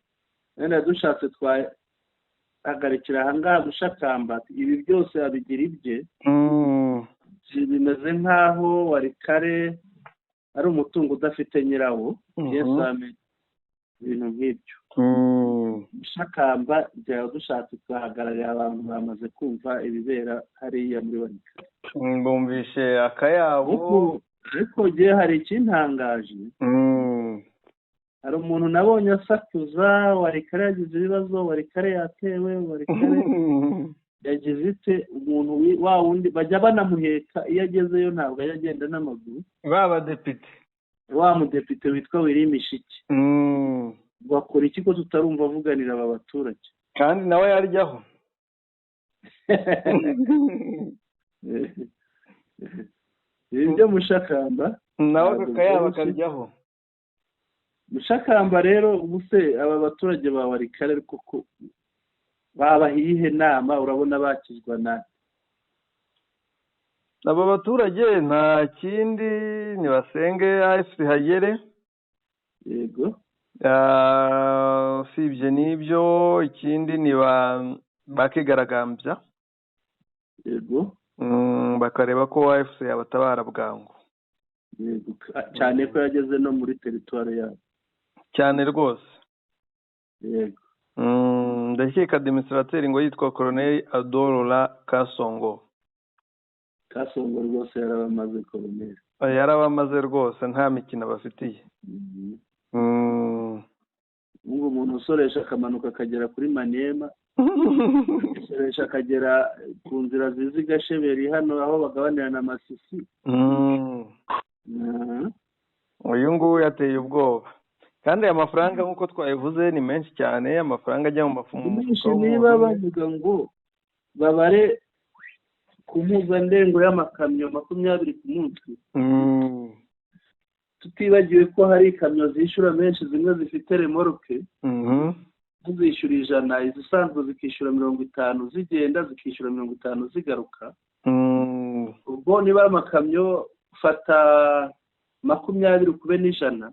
wenda dushatse twahagarikira ahangaha mushakamba ibi byose abigira ibye bimeze nk'aho Walikale ari umutungo udafite nyirawo yesame ibintu nk'ibyo mushakamba byaba dushatse twahagararira abantu bamaze kumva ibibera hariya muri Walikale bumvishe akayabo ariko gihe hari ikintangaje hari umuntu nabonye asakuza Walikale yagize ibibazo Walikale yatewe Walikale yagize ite umuntu wa wundi bajya banamuheka iyo agezeyo ntabwo yagenda n'amaguru baba depite wa mudepite witwa Wirimishiki bakora iki ko tutarumva avuganira aba baturage kandi nawe yaryaho ibyo mushakamba nawe kakayaba karyaho mushakamba rero ubuse aba baturage ba Walikale koko babahiye nama urabona bakizwa na aba baturage nta kindi nibasenge AFC hagere yego usibye n'ibyo ikindi ni bakigaragambya yego bakareba ko AFC yabatabara bwangu cyane ko yageze no muri territoire yabo cyane rwose yego ndakeka administrateur ngo yitwa Colonel Adolora Kasongo rwose yarabamaze Colonel yarabamaze rwose nta mikino bafitiye ngo umuntu usoresha akamanuka akagera kuri Maniema usoresha akagera ku nzira zizi Gasheberi hano aho bagabanira na Masisi uyu nguyu yateye ubwoba kandi aya mafaranga nk'uko twabivuze ni menshi cyane amafaranga ajya mu mafumu niba bavuga ngo babare ku mpuzandengo y'amakamyo 20 ku munsi tutibagiwe ko hari ikamyo zishyura menshi zimwe zifite remorke zishyura 100 izisanzwe zikishyura 50 zigenda zikishyura 50 zigaruka ubwo niba amakamyo fata 20 kube n'ijana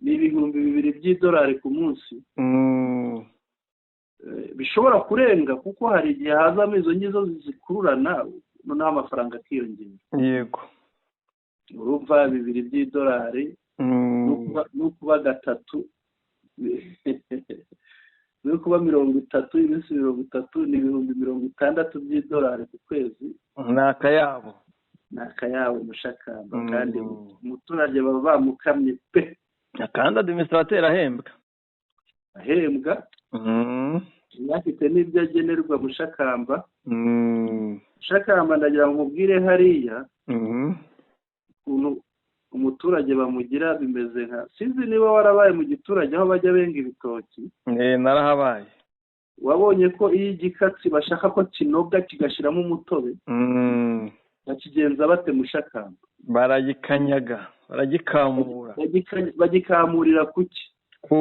ni $2,000 by'idolari ku munsi bishobora kurenga kuko hari igihe hazamo izo ngizo zikururana noneho amafaranga akiyongera yego urumva $2,000 by'idolari no kuba gatatu no kuba 30 iminsi 30 ni $60,000 by'idolari ku kwezi nakayabo mushakamba kandi umuturage baba bamukamye pe kandi administrateur ahembwa afite n'ibyo agenerwa Mushakamba. Mushakamba ndagira ngo mubwire hariya ukuntu umuturage bamugira bimeze nka, sinzi niba warabaye mu giturage aho bajya benga ibitoki. Narahabaye. Wabonye ko iyo igikatsi bashaka ko kinoga kigashiramo umutobe, bakigenza bate Mushakamba? Baragikanyaga, baragikamura. Bagikamurira kuki? Ku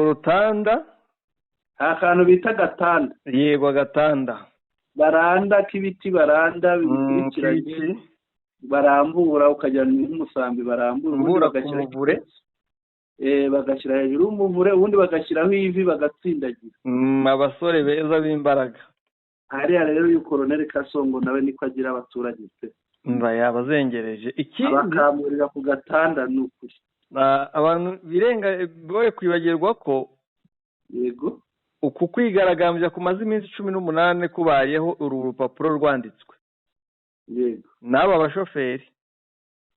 rutanda. Akantu bita gatanda. Yego, agatanda. Baranda k'ibiti, baranda bikurikiranye, barambura ukajya n'umusambi, barambura bagashyira bagashyira hejuru y'umuvure, ubundi bagashyiraho ivi bagatsindagira. Abasore beza b'imbaraga. Hariya rero uyu Colonel Kasongo nawe niko agira abaturage pe. Mba yabazengereje. Ikindi abakamurira ku gatanda n'ukuri. Abantu birenga boye kwibagirwa ko yego uku kwigaragambya kumaze iminsi 18 kubayeho uru rupapuro rwanditswe. Yego. N'aba bashoferi.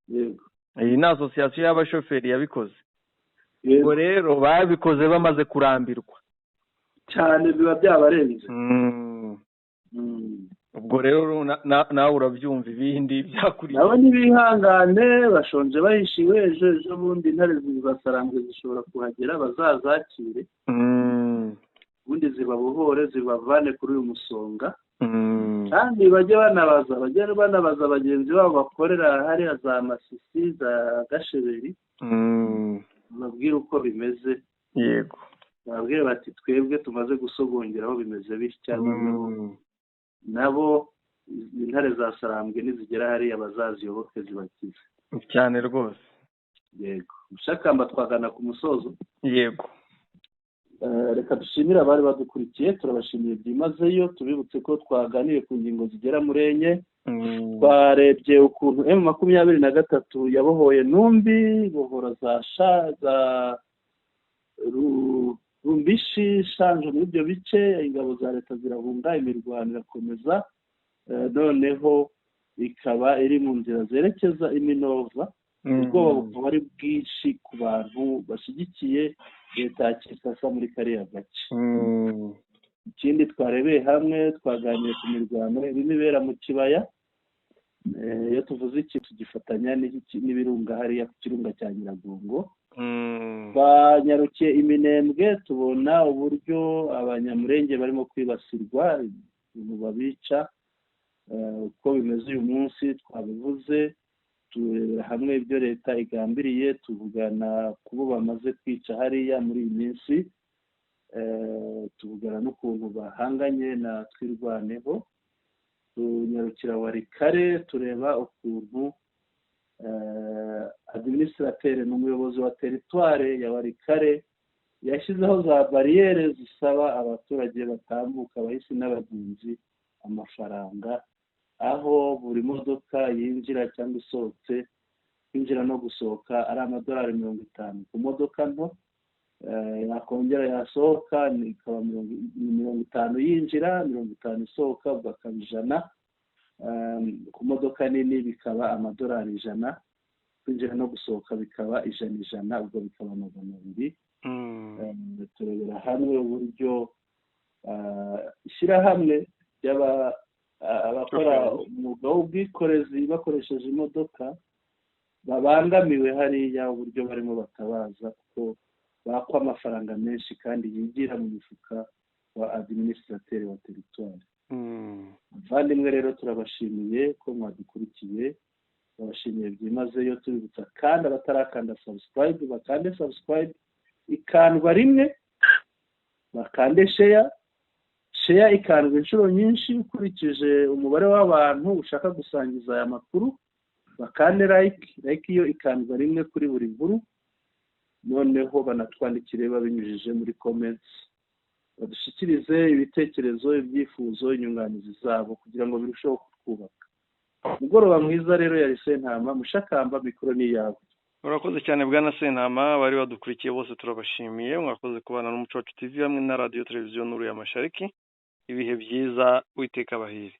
Yego. Iyi ni association y'abashoferi yabikoze. Yego rero babikoze bamaze kurambirwa cyane, biba byabarenze. Ubwo rero nawe urabyumva ibindi byakuriye. Nabo nibihangane, bashonje bahishiwe, ejo bundi intare zibasarambwe zishobora kuhagera, bazazakire. Ubundi zibabohore, zibavane kuri uyu musonga. Kandi bajye banabaza bagenzi babo bakorera hariya za Masisi, za Gasheberi, babwire uko bimeze. Yego. Babwire bati twebwe tumaze gusogongera aho bimeze bitya, nabo intare za Sarambwe nizigera hariya bazaziyoboke zibakize cyane rwose. Yego. Mushakamba twagana ku musozo. Yego. Reka dushimire abari badukurikiye, turabashimiye byimazeyo, tubibutse ko twaganiye ku ngingo zigera muri enye. Twarebye ukuntu M23 yabohoye Numbi, bohora za Rumbishi, Shanje, muri ibyo bice ingabo za leta zirahunga, imirwano irakomeza, noneho ikaba iri mu nzira zerekeza Iminova. Ubwoba bukaba ari bwinshi ku bantu bashyigikiye leta ya Kinshasa muri kariya gace. Ikindi twarebeye hamwe, twaganiriye ku mirwano irimo ibera mu kibaya. Iyo tuvuze iki tugifatanya n'ibirunga hariya ku kirunga cya Nyiragongo. Banyarukiye Iminembwe, tubona uburyo abanyamurenge barimo kwibasirwa, ibintu babica, uko bimeze uyu munsi twabivuze. Turebera hamwe ibyo leta igambiriye, tuvugana kubo bamaze kwica hariya muri iyi minsi, tuvugana n'ukuntu bahanganye na Twirwaneho. Tunyarukira Warikare, tureba ukuntu administrateur n'umuyobozi wa teritware ya Warikare yashyizeho za barriere zisaba abaturage batambuka, abahisi n'abagenzi amafaranga, aho buri modoka yinjira cyangwa isohotse, kwinjira no gusohoka ari amadolari 50 ku modoka nto, yakongera yasohoka ikaba 50 yinjira, 50 isohoka, ubwo akaba 100. Ku modoka nini bikaba amadolari 100, kwinjira no gusohoka bikaba 100, ubwo bikaba 200. Turebera hamwe uburyo ishyirahamwe abakora umwuga w'ubwikorezi bakoresheje imodoka babangamiwe hariya, uburyo barimo batabaza kuko bakwa amafaranga menshi kandi yigira mu mifuka wa administrateur wa teritwari. Abavandimwe rero turabashimiye ko mwadukurikiye, turabashimiye byimazeyo, tubibutsa kandi abatarakanda subscribe bakande subscribe, ikandwa rimwe, bakande share ikandwa inshuro nyinshi ukurikije umubare w'abantu ushaka gusangiza aya makuru, bakande like iyo ikandwa rimwe kuri buri nkuru, noneho banatwandikire babinyujije muri comments, badushyikirize ibitekerezo, ibyifuzo, inyunganizi zabo kugira ngo birusheho kutwubaka. Mugoroba mwiza rero yari Sentama. Mushakamba, mikoro ni yawe. Urakoze cyane bwana Sentama, bari badukurikiye bose turabashimiye, mwakoze kubana n'Umuco Wacu TV hamwe na radio televiziyo Nuru ya Mashariki. Ibihe byiza, Uwiteka abahire.